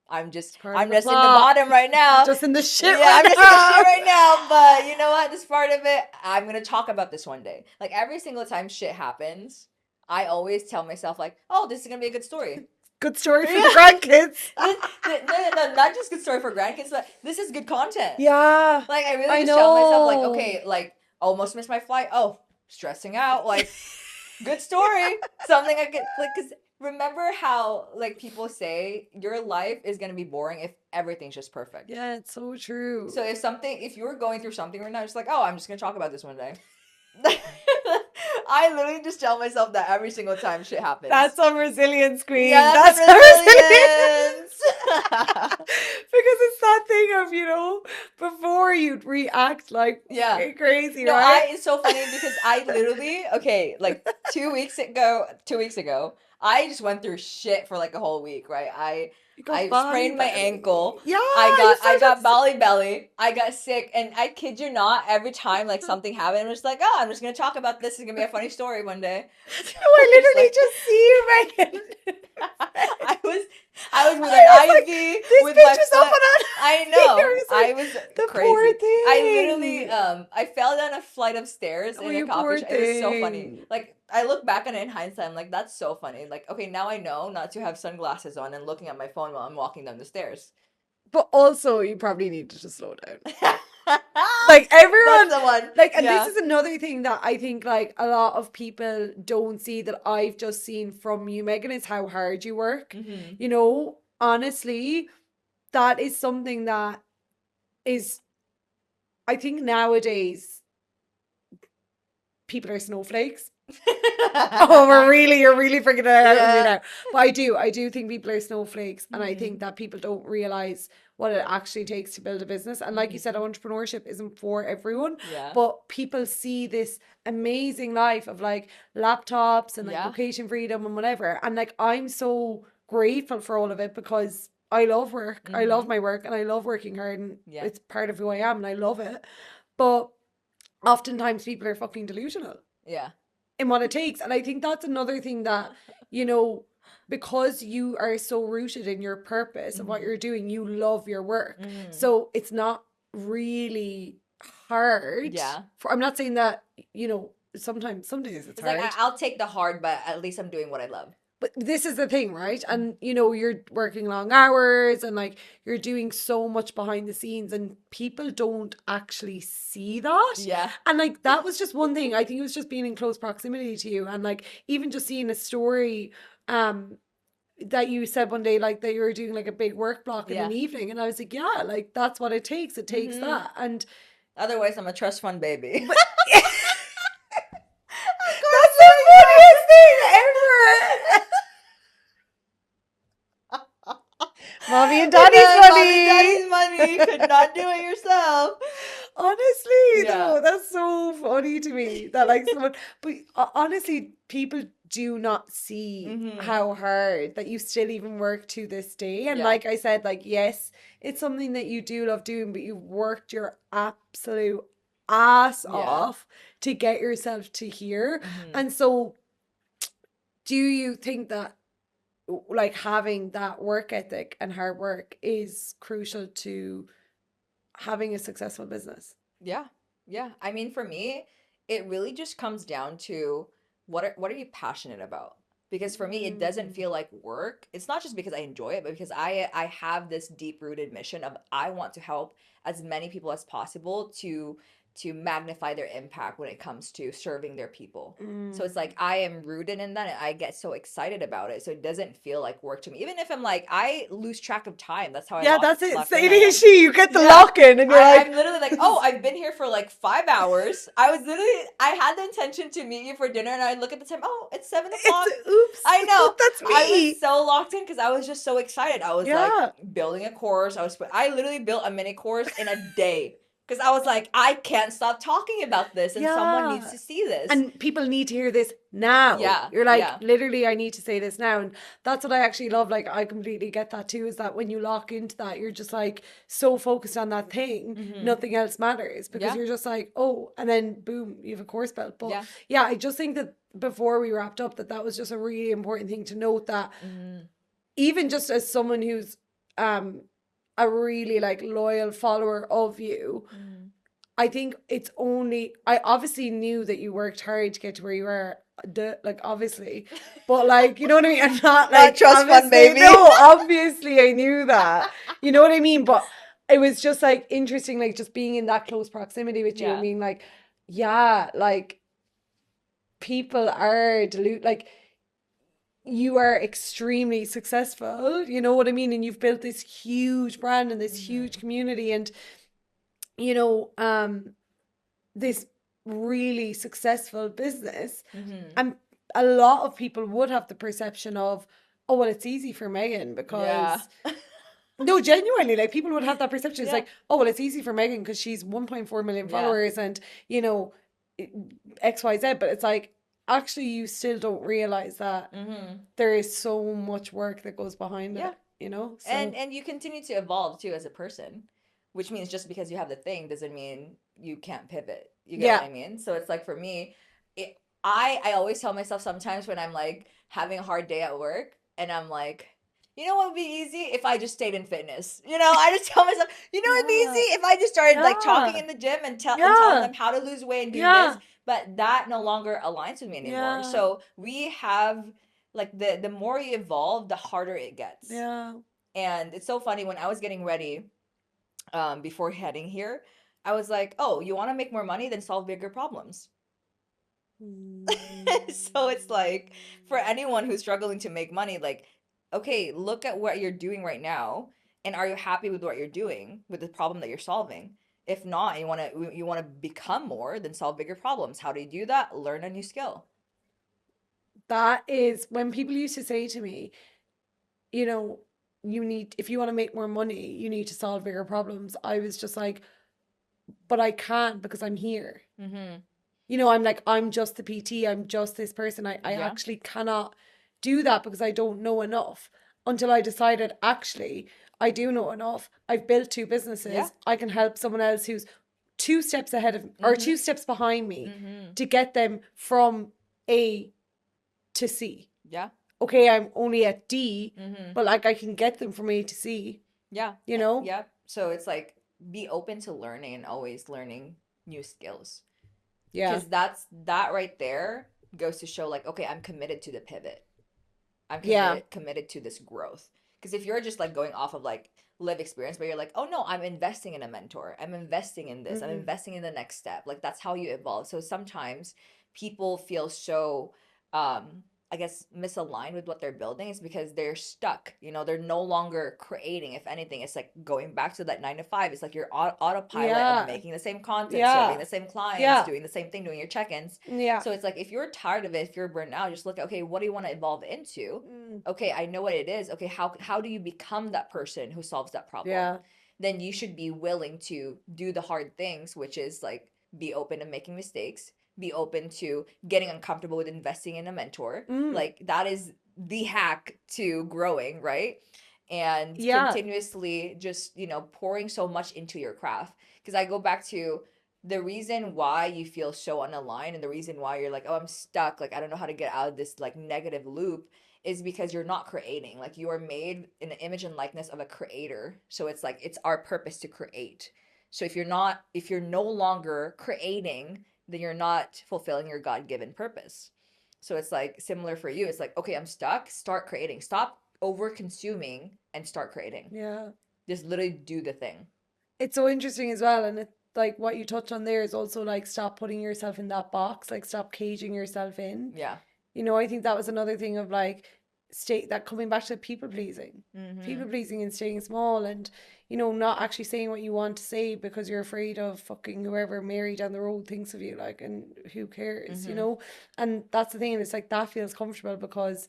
I'm just in the bottom right now. Just in the shit Yeah, right I'm just in now. the shit right now. But you know what? This part of it, I'm gonna talk about this one day. Like every single time shit happens, I always tell myself like, oh, this is gonna be a good story. Good story for the grandkids. No, not just good story for grandkids, but this is good content. Yeah. Like I really just tell myself like, okay, like almost missed my flight. Oh, stressing out. Like good story. Something I could like, cause remember how like people say your life is gonna be boring if everything's just perfect. Yeah, it's so true. So if you're going through something right now, it's like, oh, I'm just gonna talk about this one day. I literally just tell myself that every single time shit happens. That's some resilience, queen. Yeah, that's some resilience. Because it's that thing of, before you'd react like crazy, no, right? it's so funny because I literally, okay, like 2 weeks ago, I just went through shit for like a whole week, right? I sprained my ankle. Yeah, I got belly. I got sick, and I kid you not, every time like something happened, I'm just like, oh, I'm just gonna talk about this. It's gonna be a funny story one day. I literally just see you, Megan. I was with an IV. This with bitch my was foot. up and on. I know. Like, I was the crazy. poor thing. I literally I fell down a flight of stairs in a coffee shop. It was so funny. Like I look back on it in hindsight, I'm like, that's so funny. Like, okay, now I know not to have sunglasses on and looking at my phone while I'm walking down the stairs. But also, you probably need to just slow down. Like everyone, that's the one. Like, and this is another thing that I think like a lot of people don't see that I've just seen from you, Megan, is how hard you work. Mm-hmm. Honestly, that is something that is, I think nowadays, people are snowflakes. You're really freaking it out of me now. But I do think people are snowflakes, and I think that people don't realize what it actually takes to build a business. And like you said, entrepreneurship isn't for everyone. But people see this amazing life of like laptops and like location freedom and whatever. And like I'm so grateful for all of it because I love work. I love my work and I love working hard, and it's part of who I am and I love it. But oftentimes people are fucking delusional. Yeah. In what it takes. And I think that's another thing that, because you are so rooted in your purpose of what you're doing, you love your work. So it's not really hard. Yeah. I'm not saying that, some days it's hard. Like, I'll take the hard, but at least I'm doing what I love. But this is the thing, right? And, you're working long hours and like you're doing so much behind the scenes and people don't actually see that. Yeah. And like, that was just one thing. I think it was just being in close proximity to you. And like, even just seeing a story, that you said one day, like that you were doing like a big work block in an evening. And I was like, yeah, like that's what it takes. It takes that. And otherwise I'm a trust fund baby. But, that's the funniest thing ever. Mommy and daddy's money. Mommy and daddy's money. You could not do it yourself. Honestly, no, that's so funny to me. That like someone, but honestly, people do not see how hard that you still even work to this day. And like I said, like, yes, it's something that you do love doing, but you've worked your absolute ass off to get yourself to here. And so Do you think that like having that work ethic and hard work is crucial to having a successful business? Yeah. Yeah. I mean, for me, it really just comes down to what are you passionate about? Because for me, it doesn't Mm. feel like work. It's not just because I enjoy it, but because I have this deep-rooted mission of I want to help as many people as possible to magnify their impact when it comes to serving their people. So it's like Mm. I am rooted in that and I get so excited about it. So it doesn't feel like work to me. Even if I'm like I lose track of time. That's how I Yeah, that's it. locked It's in I am. ADHD. You get the Yeah. lock in and you're I'm like, literally like, oh, I've been here for like 5 hours. I was literally, I had the intention to meet you for dinner, and I look at the time, oh, it's 7 o'clock. it's oops. I know. That's I was me. so locked in because I was just so excited. I was like Yeah. building a course. I literally built a mini course in a day because I was like, I can't stop talking about this, and someone needs Yeah. to see this. And people need to hear this now. Yeah, You're like, yeah. literally, I need to say this now. And that's what I actually love. Like, I completely get that too, is that when you lock into that, you're just like so focused on that thing, Mm-hmm. nothing else matters because Yeah, you're just like, oh, and then boom, you have a course belt. But yeah. yeah, I just think that before we wrapped up, that that was just a really important thing to note, that Mm-hmm. even just as someone who's um a really like loyal follower of you, Mm-hmm. I think it's only, I obviously knew that you worked hard to get to where you are, like obviously, but like, you know what I mean? I'm not Not like, trust fund obviously, baby. no, obviously I knew that, you know what I mean? But it was just like interesting, like just being in that close proximity with you and Yeah. being like, yeah, like people are like you are extremely successful, you know what I mean? And you've built this huge brand and this huge Mm-hmm. community, and you know, this really successful business. Mm-hmm. And a lot of people would have the perception of, oh, well, it's easy for Megan Yeah. because, no, genuinely, like people would have that perception. It's Yeah. like, oh, well, it's easy for Megan because she's 1.4 million Yeah. followers and, you know, XYZ. But it's like, actually, you still don't realize that Mm-hmm. there is so much work that goes behind Yeah. it, you know? And So, and you continue to evolve too as a person, which means just because you have the thing doesn't mean you can't pivot. You get what yeah. I mean? So it's like for me, I always tell myself sometimes when I'm like having a hard day at work and I'm like, you know what would be easy if I just stayed in fitness. I just tell myself, it'd be Yeah. easy if I just started like talking Yeah. in the gym and telling Yeah. them how to lose weight and doing this, Yeah. but that no longer aligns with me anymore. Yeah. So we have like the more you evolve, the harder it gets. Yeah. And it's so funny when I was getting ready before heading here, I was like, "Oh, you want to make more money? Then solve bigger problems." So it's like for Mm. anyone who's struggling to make money, like, okay, look at what you're doing right now, and are you happy with what you're doing with the problem that you're solving? If not, you want to become more, then solve bigger problems. How do you do that? Learn a new skill. That is when people used to say to me, you know, you need, if you want to make more money, you need to solve bigger problems. I was just like, but I can't because I'm here. Mm-hmm. You know, I'm like, I'm just the PT, I'm just this person. I Yeah. actually cannot do that because I don't know enough, until I decided, actually, I do know enough. I've built two Yeah. businesses. I can help someone else who's two steps ahead of, or Mm-hmm. two steps behind me, Mm-hmm. to get them from A to C. Yeah. Okay, I'm only at D, Mm-hmm. but like I can get them from A to C, Yeah. you know? Yeah. So it's like be open to learning and always learning new skills. Yeah. Because that right there goes to show like, okay, I'm committed to the pivot. I'm Yeah. committed to this growth. Because if you're just like going off of like live experience, but you're like, oh no, I'm investing in a mentor. I'm investing in this. I'm Mm-hmm. investing in the next step. Like that's how you evolve. So sometimes people feel so I guess misaligned with what they're building is because they're stuck. They're no longer creating. If anything, it's like going back to that 9 to 5. It's like you're autopilot of Yeah. making the same content, serving Yeah. the same clients, Yeah. doing the same thing, doing your check-ins. Yeah. So it's like if you're tired of it, if you're burnt out, just look at, okay, what do you want to evolve into? Mm. Okay, I know what it is. Okay, how do you become that person who solves that problem? Yeah. Then you should be willing to do the hard things, which is like be open to making mistakes, be open to getting uncomfortable with investing in a mentor. Mm. Like that is the hack to growing, right? And Yeah. continuously just, pouring so much into your craft. Because I go back to the reason why you feel so unaligned and the reason why you're like, oh, I'm stuck, like I don't know how to get out of this like negative loop is because you're not creating. Like you are made in the image and likeness of a creator. So it's like it's our purpose to create. So if you're no longer creating, then you're not fulfilling your God-given purpose. So it's like similar for you. It's like, okay, I'm stuck, start creating. Stop over consuming and start creating. Yeah. Just literally do the thing. It's so interesting as well. And it, like what you touched on there is also like stop putting yourself in that box, like stop caging yourself in. Yeah. You know, I think that was another thing of like stay that coming back to people Mm-hmm. pleasing and staying small and, you know, not actually saying what you want to say because you're afraid of fucking whoever Mary down the road thinks of you, like, and who cares, you Mm-hmm. know? And that's the thing. And it's like that feels comfortable because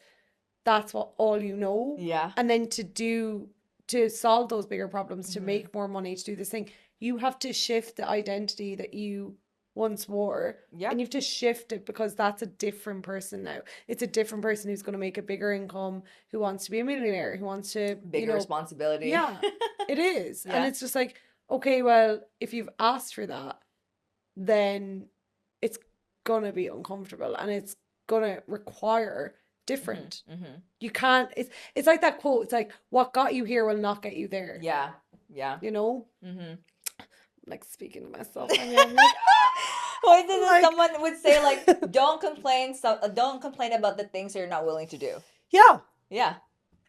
that's what all you know. Yeah. And then to solve those bigger problems, to Mm-hmm. make more money, to do this thing, you have to shift the identity that you once wore. Yeah. And you have to shift it because that's a different person now. It's a different person who's going to make a bigger income, who wants to be a millionaire, who wants to, you Bigger know, responsibility. yeah, it is. And Yeah. it's just like, okay, well, if you've asked for that, then it's gonna be uncomfortable and it's gonna require different. Mm-hmm. Mm-hmm. You can't, it's like that quote, it's like what got you here will not get you there. Yeah. Yeah. You know? Mm-hmm. Like speaking to myself. I mean, I'm like, What is it? like Someone would say like, don't complain. So don't complain about the things you're not willing to do. yeah. Yeah.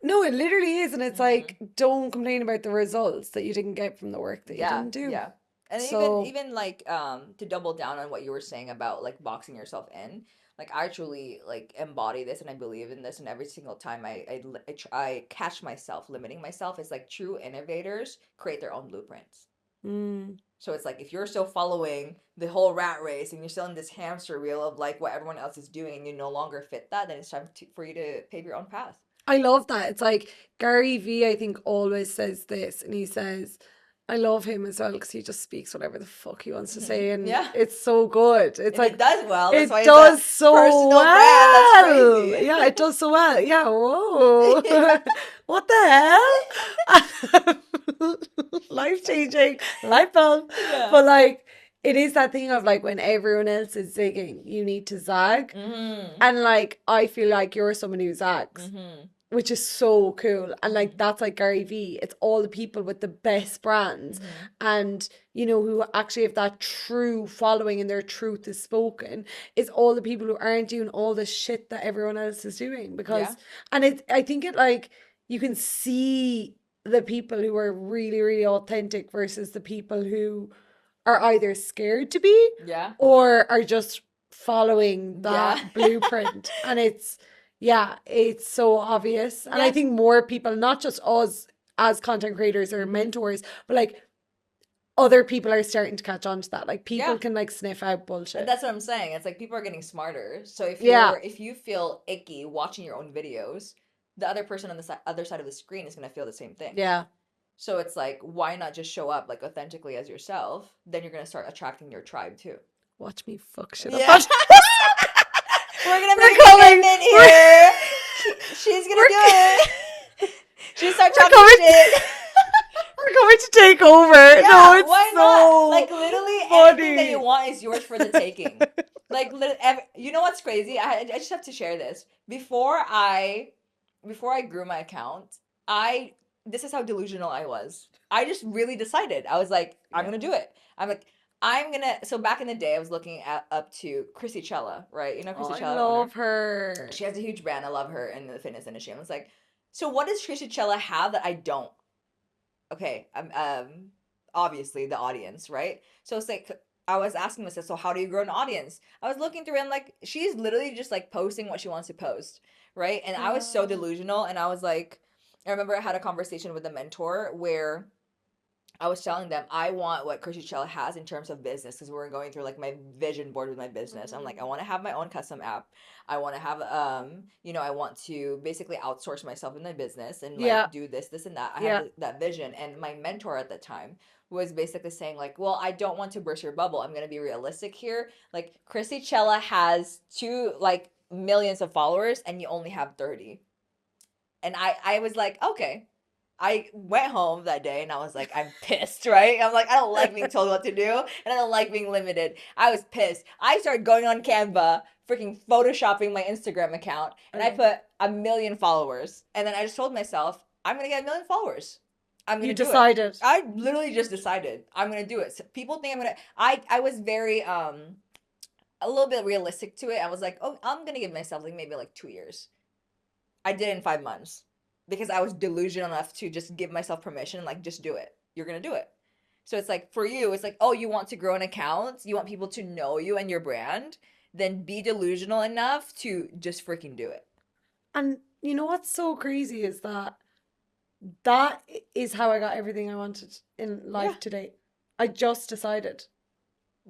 No, it literally is. And it's Mm-hmm. like, don't complain about the results that you didn't get from the work that you Yeah. didn't do. Yeah. And So even like to double down on what you were saying about like boxing yourself in, like I truly like embody this and I believe in this, and every single time I catch myself limiting myself, it's like true innovators create their own blueprints. mm, So it's like if you're still following the whole rat race and you're still in this hamster wheel of like what everyone else is doing and you no longer fit that, then it's time for you to pave your own path. I love that. It's like Gary V, I think, always says this, and he says, I love him as well because he just speaks whatever the fuck he wants to say, and Yeah. it's so good. It's And it like, does well. That's why it it's a does so personal brand. That's well. crazy. Yeah, it does so well. Yeah, whoa. Yeah. What the hell? Life changing, light bulb. Yeah. But like, it is that thing of like when everyone else is zigging, you need to zag. Mm-hmm. And like, I feel like you're someone who zags, Mm-hmm. which is so cool. And like, Mm-hmm. that's like Gary V. It's all the people with the best brands Mm-hmm. and, you know, who actually have that true following and their truth is spoken. It's all the people who aren't doing all the shit that everyone else is doing. Yeah. Because, and it, I think it like, you can see the people who are really, really authentic versus the people who are either scared to be Yeah. or are just following Yeah. that blueprint. And it's, yeah, it's so obvious. And I Yeah. think more people, not just us as content creators or Mm-hmm. mentors, but like other people are starting to catch on to that. Like people Yeah. can like sniff out But bullshit. that's what I'm saying. It's like people are getting smarter. So Yeah. if you feel icky watching your own videos, the other person on the other side of the screen is gonna feel the same thing. Yeah. So it's like, why not just show up like authentically as yourself? Then you're gonna start attracting your tribe too. Watch me fuck shit Yeah. up. We're gonna We're make a coming. commitment here. She's gonna We're do it. She start We're talking coming. shit. We're going to take over. Yeah, No, it's why so not? Like literally anything that you funny. want is yours for the taking. Like you know what's crazy? I just have to share this. Before I grew my account, I this is how delusional I was. I just really decided. I was like, I'm gonna do it. I'm like, I'm gonna. So back in the day, I was looking up to Chrissy Chella, right? You know Oh, Chrissy I Chella, owner. love her. She has a huge brand. I love her in the fitness industry. I was like, so what does Chrissy Chella have that I don't? Okay, obviously the audience, right? So it's like I was asking myself, so how do you grow an audience? I was looking through and like she's literally just like posting what she wants to post, right? And I was so delusional, and I was like, I remember I had a conversation with a mentor where I was telling them I want what Coachella has in terms of business because we were going through like my vision board with my business. I'm like, I want to have my own custom app. I want to have I want to basically outsource myself in my business and like Yeah. do this and that. I Yeah. had that vision, and my mentor at the time was basically saying like, well, I don't want to burst your bubble. I'm gonna be realistic here. Like Chrissy Chella has two like millions of followers, and you only have 30. And I was like, okay. I went home that day and I was like, I'm pissed, right? I'm like, I don't like being told what to do and I don't like being limited. I was pissed. I started going on Canva, freaking photoshopping my Instagram account, and I Okay. put 1 million followers. And then I just told myself, I'm gonna get 1 million followers. I'm You gonna do it. decided. I literally just decided I'm gonna do it. So people think I'm gonna. I was very a little bit realistic to it. I was like, oh, I'm gonna give myself like maybe like 2 years. I did it in 5 months because I was delusional enough to just give myself permission, like just do it. You're gonna do it. So it's like for you, it's like, oh, you want to grow an account, you want people to know you and your brand, then be delusional enough to just freaking do it. And you know what's so crazy is that that is how I got everything I wanted in Yeah. life today. I just decided.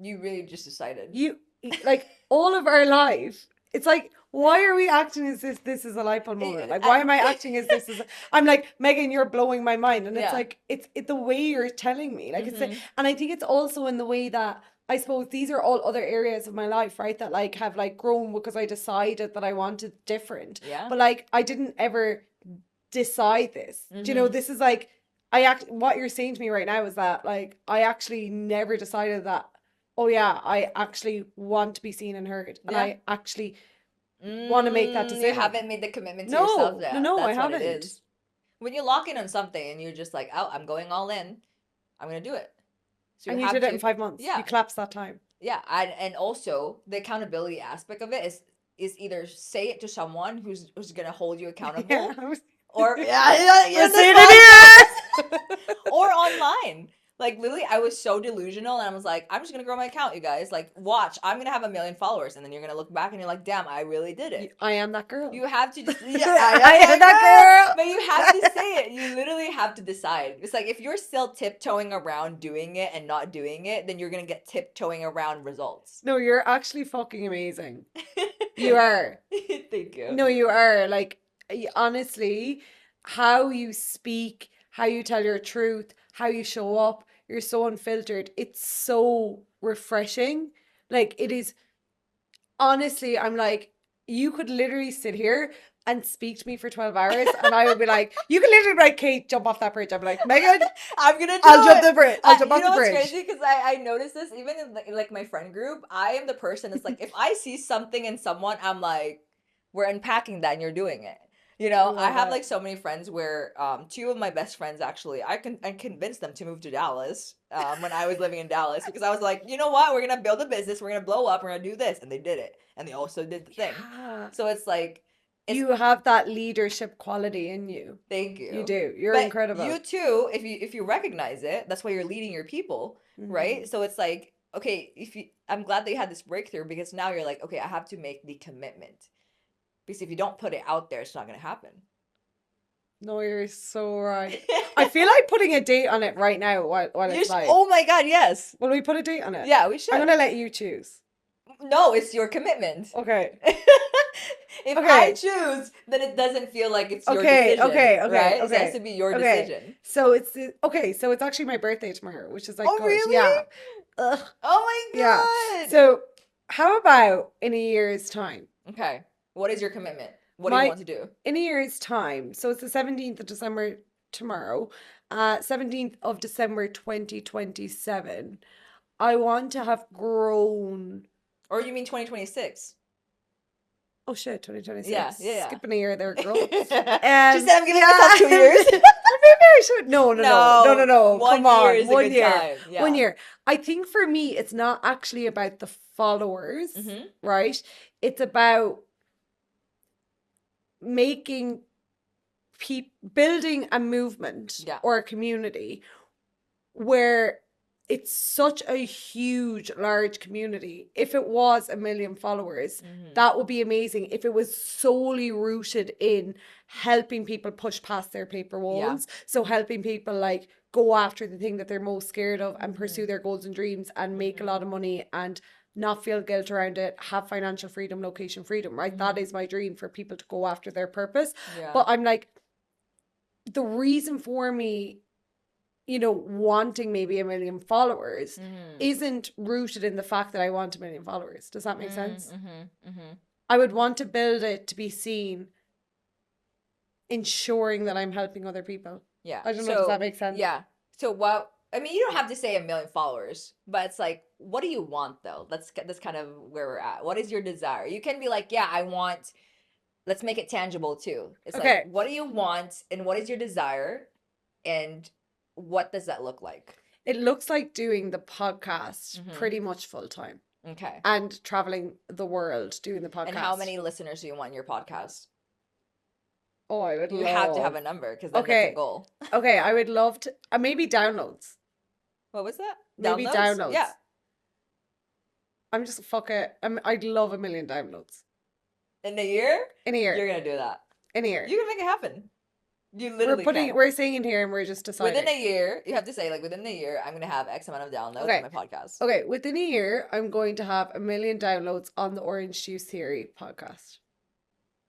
You really just decided. You like all of our life. It's like, why are we acting as this is a light bulb moment? Like, why am I acting as this is? I'm like, Megan, you're blowing my mind, and it's Yeah. like, it's the way you're telling me, like, Mhm. and I think it's also in the way that I suppose these are all other areas of my life, right? That like have like grown because I decided that I wanted different, Yeah. but like I didn't ever decide this. Do you know? Mhm. This is like what you're saying to me right now is that like I actually never decided that. Oh yeah, I actually want to be seen and heard, and Yeah. I actually want to make that You decision. haven't made the commitment to yourself yet. No, I That's what it haven't. is. When you lock in on something and you're just like, oh, I'm going all in, I'm gonna do it. So you And you have did it in to, 5 months. yeah, You collapsed that time. yeah. And also the accountability aspect of it is either say it to someone who's gonna hold you Yeah, accountable, I was, or yeah, we're in this saying podcast, it here. or online. Like literally, I was so delusional, and I was like, I'm just gonna grow my account, you guys. Like, watch, I'm gonna have 1 million followers, and then you're gonna look back and you're like, damn, I really did it. I am that girl. You have to just yeah, I I am am that that girl. But you have to say it. You literally have to decide. It's like if you're still tiptoeing around doing it and not doing it, then you're gonna get tiptoeing around results. No, you're actually fucking amazing. You are. Thank you. No, you are. Like, honestly, how you speak, how you tell your truth, how you show up, you're so unfiltered. It's so refreshing. Like, it is, honestly, I'm like, you could literally sit here and speak to me for 12 hours, and I would be like, you can literally be like, Kate, jump off that bridge. I'd be like, Megan, I'm gonna do I'll jump it. the bridge. I'll jump You off know the what's bridge. crazy? Because I noticed this even in like my friend group. I am the person that's like, if I see something in someone, I'm like, we're unpacking that and you're doing it. You I know, I love have it. like so many friends where two of my best friends actually I convinced them to move to Dallas when I was living in Dallas because I was like, you know what, we're gonna build a business, we're gonna blow up, we're gonna do this, and they did it, and they also did the thing. Yeah. So it's like it's You have that leadership quality in you. thank You you. do. You're But incredible. you too, if you recognize it, that's why you're leading your people, right? Mhm. So it's like, okay, if you I'm glad that you had this breakthrough because now you're like, okay, I have to make the commitment. Because if you don't put it out there, it's not gonna happen. No, you're so right. I feel like putting a date on it right now while You it's live. oh my god, yes. Will we put a date on it? Yeah, we I'm should. gonna let you choose. No, it's your commitment. Okay. If I Okay. choose, then it doesn't feel like it's your Okay. decision, Okay. Okay. right? It has Okay. to be your Okay. decision. So okay. So it's actually my birthday tomorrow, which is like Oh, good. really? Yeah. Ugh. Oh my Yeah. god. So how about in a year's time? Okay. What is your commitment? What do you My want to do? in a year's time. So it's the 17th of December tomorrow. 17th of December 2027. I want to have grown. Or you mean 2026? Oh shit, 2026. Yeah, yeah. Skipping a year there, girl. She said I'm giving myself 2 yeah. years. Maybe I should. No. No, Come 1 on. year is a 1 good year. time. Yeah. 1 year. I think for me, it's not actually about the followers, right? It's about making building a movement Yeah. or a community where it's such a huge, large community. If it was 1 million followers, that would be amazing. If it was solely rooted in helping people push past their paper walls, so helping people like go after the thing that they're most scared of and pursue their goals and dreams and make a lot of money and not feel guilt around it, have financial freedom, location freedom, right? That is my dream, for people to go after their purpose. Yeah. But I'm like, the reason for me, wanting maybe 1 million followers isn't rooted in the fact that I want 1 million followers. Does that make sense? I would want to build it to be seen, ensuring that I'm helping other people. Yeah. I don't know, does that So, make sense? yeah. So what I mean, you don't have to say 1 million followers, but it's like, what do you want though? That's kind of where we're at. What is your desire? You can be like, yeah, I want, let's make it tangible too. It's like, Okay. what do you want and what is your desire and what does that look like? It looks like doing the podcast Mm-hmm. pretty much full time Okay. and traveling the world doing the And how podcast. many listeners do you want in your podcast? Oh, I would You have to have love. a number because then that's a Okay. goal. Okay, I would love to maybe downloads. What was that? Maybe Downloads? downloads. Yeah. I'm just fuck it. I'd love 1 million downloads In a year? in a year. You're gonna do that. In a year. You can make it happen. You literally can. We're saying in here and we're just deciding. Within a year, you have to say like within a year, I'm gonna have X amount of downloads Okay. on my podcast. Okay, within a year, I'm going to have 1 million downloads on the Orange Juice Theory podcast.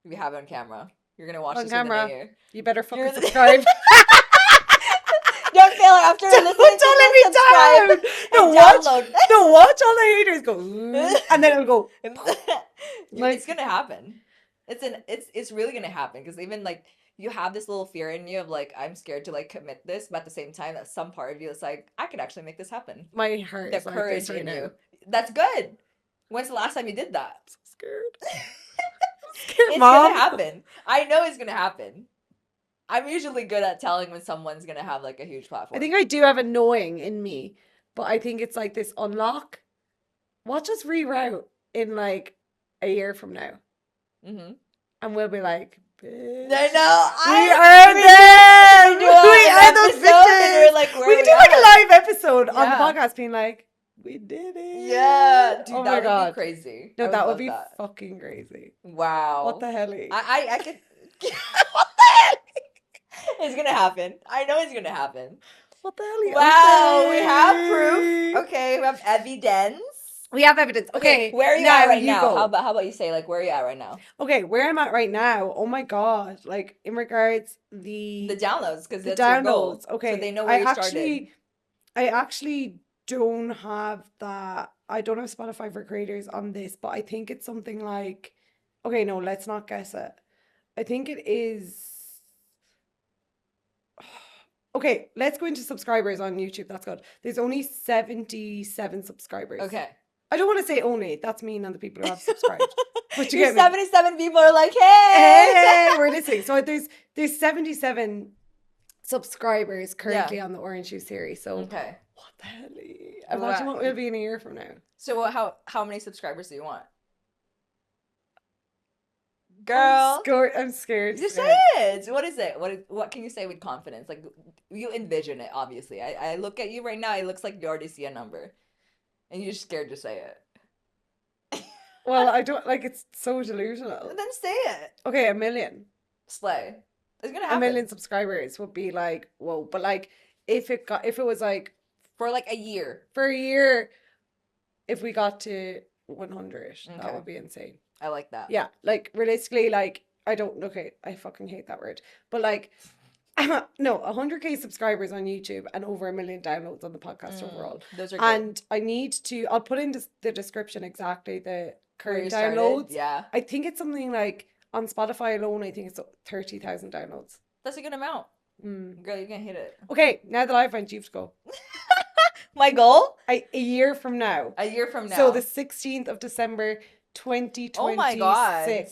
We have it on camera. You're gonna watch On this camera. within a year. You better fucking You're the- subscribe. Don't fail after listening Don't let me to this, subscribe down. No, and watch. download. No, watch all the haters go, "Ooh," and then it'll go. Like- It's gonna happen. It's really gonna happen because even like you have this little fear in you of like I'm scared to like commit this, but at the same time, that some part of you is like I could actually make this happen. My heart The is like courage this right in now. you. That's good. When's the last time you did that? I'm so scared. Scared, It's Mom. gonna happen. I know it's gonna happen. I'm usually good at telling when someone's gonna have like a huge platform. I think I do have a knowing in me, but I think it's like this unlock. Watch us reroute in like a year from now, Mm-hmm. and we'll be like, bitch. I know. We are there. We are those episode and bitches. we're like, where We can we do like a at? live episode on the Yeah. podcast, being like, we did it. Yeah, dude, Oh that my would God. be crazy. No, I that would love be that. fucking crazy. Wow. What the hell? I could. What the hell? It's gonna happen. I know it's gonna happen. What the hell? Wow, we have proof. Okay, we have evidence. We have evidence. Okay, where are you now at right you now? go. How about you say like where are you at right now? Okay, where I'm at right now. Oh my God! Like in regards The downloads, because the that's your goal. downloads. Okay, So they know where you started. I actually don't have that. I don't have Spotify for creators on this, but I think it's something like. Okay, no, let's not guess it. I think it is. Okay, let's go into subscribers on YouTube. That's good. There's only 77 subscribers. Okay. I don't want to say only. That's mean on the people who have subscribed. But you Your get me. 77 people are like, hey! Hey, we're listening. So there's 77 subscribers currently on the Orange Juice series. So Okay. what the hell? Imagine what we'll be in a year from now. So how many subscribers do you want? Girl. I'm scared. Just say it. What is it? What can you say with confidence? Like you envision it, obviously. I look at you right now, it looks like you already see a number. And you're scared to say it. Well, I don't like it's so delusional. Then say it. Okay, 1 million. Slay. It's gonna 1 happen. million subscribers would be like, whoa. But like if it was like For like a year. for a year, if we got to 100, that Okay. would be insane. I like that. Yeah, like realistically, like I fucking hate that word. But like no, 100K subscribers on YouTube and over 1 million downloads on the podcast overall. Those are good. And I'll put in the description exactly the Where you current started. downloads. Yeah. I think it's something like on Spotify alone, I think it's 30,000 downloads. That's a good amount. Mm. Girl, you can hit it. Okay, now that I've went, you have to go. My goal? A year from now. A year from now. So the 16th of December, 2026. Oh my God.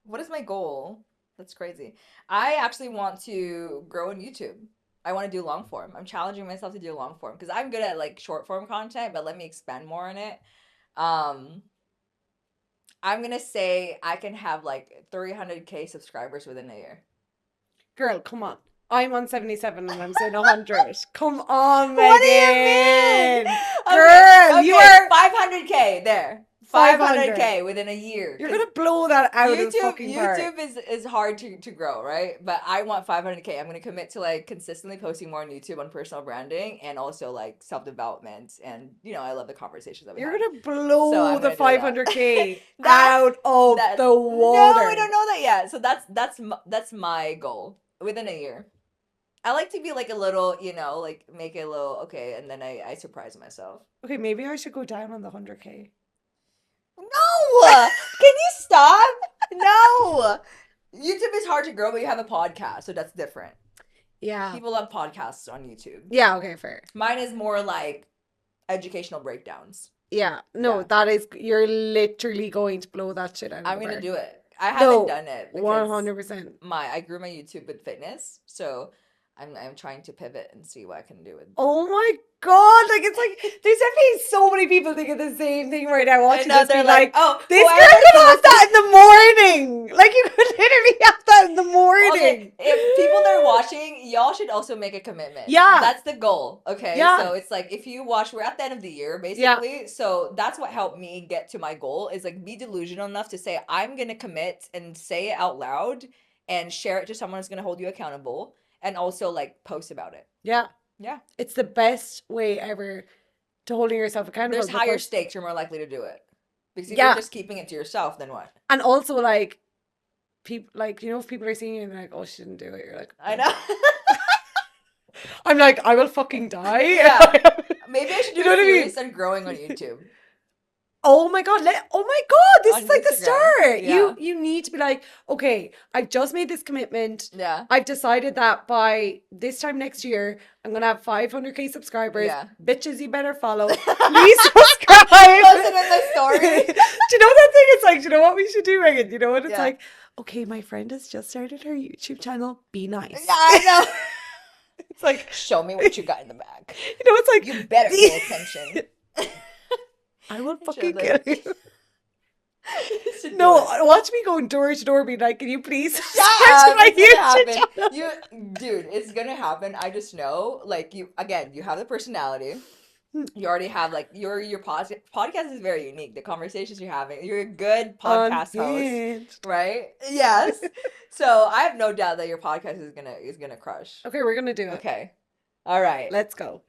What is my goal? That's crazy. I actually want to grow on YouTube. I want to do long form. I'm challenging myself to do long form because I'm good at like short form content, but let me expand more on it. I'm gonna say I can have like 300K subscribers within a year. Girl, come on. I'm on 77 and I'm saying 100. Come on, Meagan. What do you mean? Girl, Okay, you are 500K there. 500K within a year. You're gonna blow that out of the YouTube fucking park. is hard to grow, right? But I want 500K. I'm gonna commit to like consistently posting more on YouTube on personal branding and also like self-development, and I love the conversations that we You're have. gonna blow So I'm the gonna do that. 500K That- out of that- the water. No, we don't know that yet. So that's my goal within a year. I like to be like a little, like make it a little okay, and then I surprise myself. Okay, maybe I should go down on the 100K. No! Can you stop? No! YouTube is hard to grow, but you have a podcast, so that's different. Yeah. People love podcasts on YouTube. Yeah, okay, fair. Mine is more like educational breakdowns. Yeah. No, Yeah. that is, you're literally going to blow that shit out of I'm the gonna park. do it. I haven't No, done it because 100%. I grew my YouTube with fitness, so I'm trying to pivot and see what I can do with. Oh my God, like it's like there's definitely so many people thinking the same thing right now. I Watching know this, they're be like, oh, this whoever girl could have listens. that in the morning. Like you could literally have that in the morning. Okay, if people that are watching, y'all should also make a commitment. Yeah. That's the goal, okay? Yeah. So it's like if you watch, we're at the end of the year, basically. So that's what helped me get to my goal is like be delusional enough to say, I'm gonna commit and say it out loud and share it to someone who's gonna hold you accountable and also like post about it. Yeah. Yeah. It's the best way ever to holding yourself accountable. There's higher because- stakes, you're more likely to do it. Because if Yeah. you're just keeping it to yourself, then what? And also like people like, you know, if people are seeing you and they're like, oh, she didn't do it, you're like, I know. I'm like, I will fucking die. Yeah. Maybe I should do You know a what I mean? series on growing on YouTube. Oh my God, oh my God, this On is like the Instagram. start. Yeah. You need to be like, okay, I've just made this commitment. Yeah. I've decided that by this time next year, I'm gonna have 500k subscribers. Yeah. Bitches, you better follow. Please subscribe. Post it in the story. Do you know that thing? It's like, do you know what we should do, Megan? You know what it's Yeah. like? Okay, my friend has just started her YouTube channel. Be nice. Yeah, I know. It's like, Show me what you got in the bag. you know, it's like, You better pay attention. I will Should, fucking like- kill you. Should do No, it. watch me going door to door, being like, can you please Shut subscribe up, to my it's gonna YouTube happen. channel? Dude, it's gonna happen. I just know. Like you have the personality. You already have like your podcast is very unique. The conversations you're having. You're a good podcast host, Unhinged. right? Yes. So I have no doubt that your podcast is gonna crush. Okay, we're gonna do it. Okay. All right. Let's go.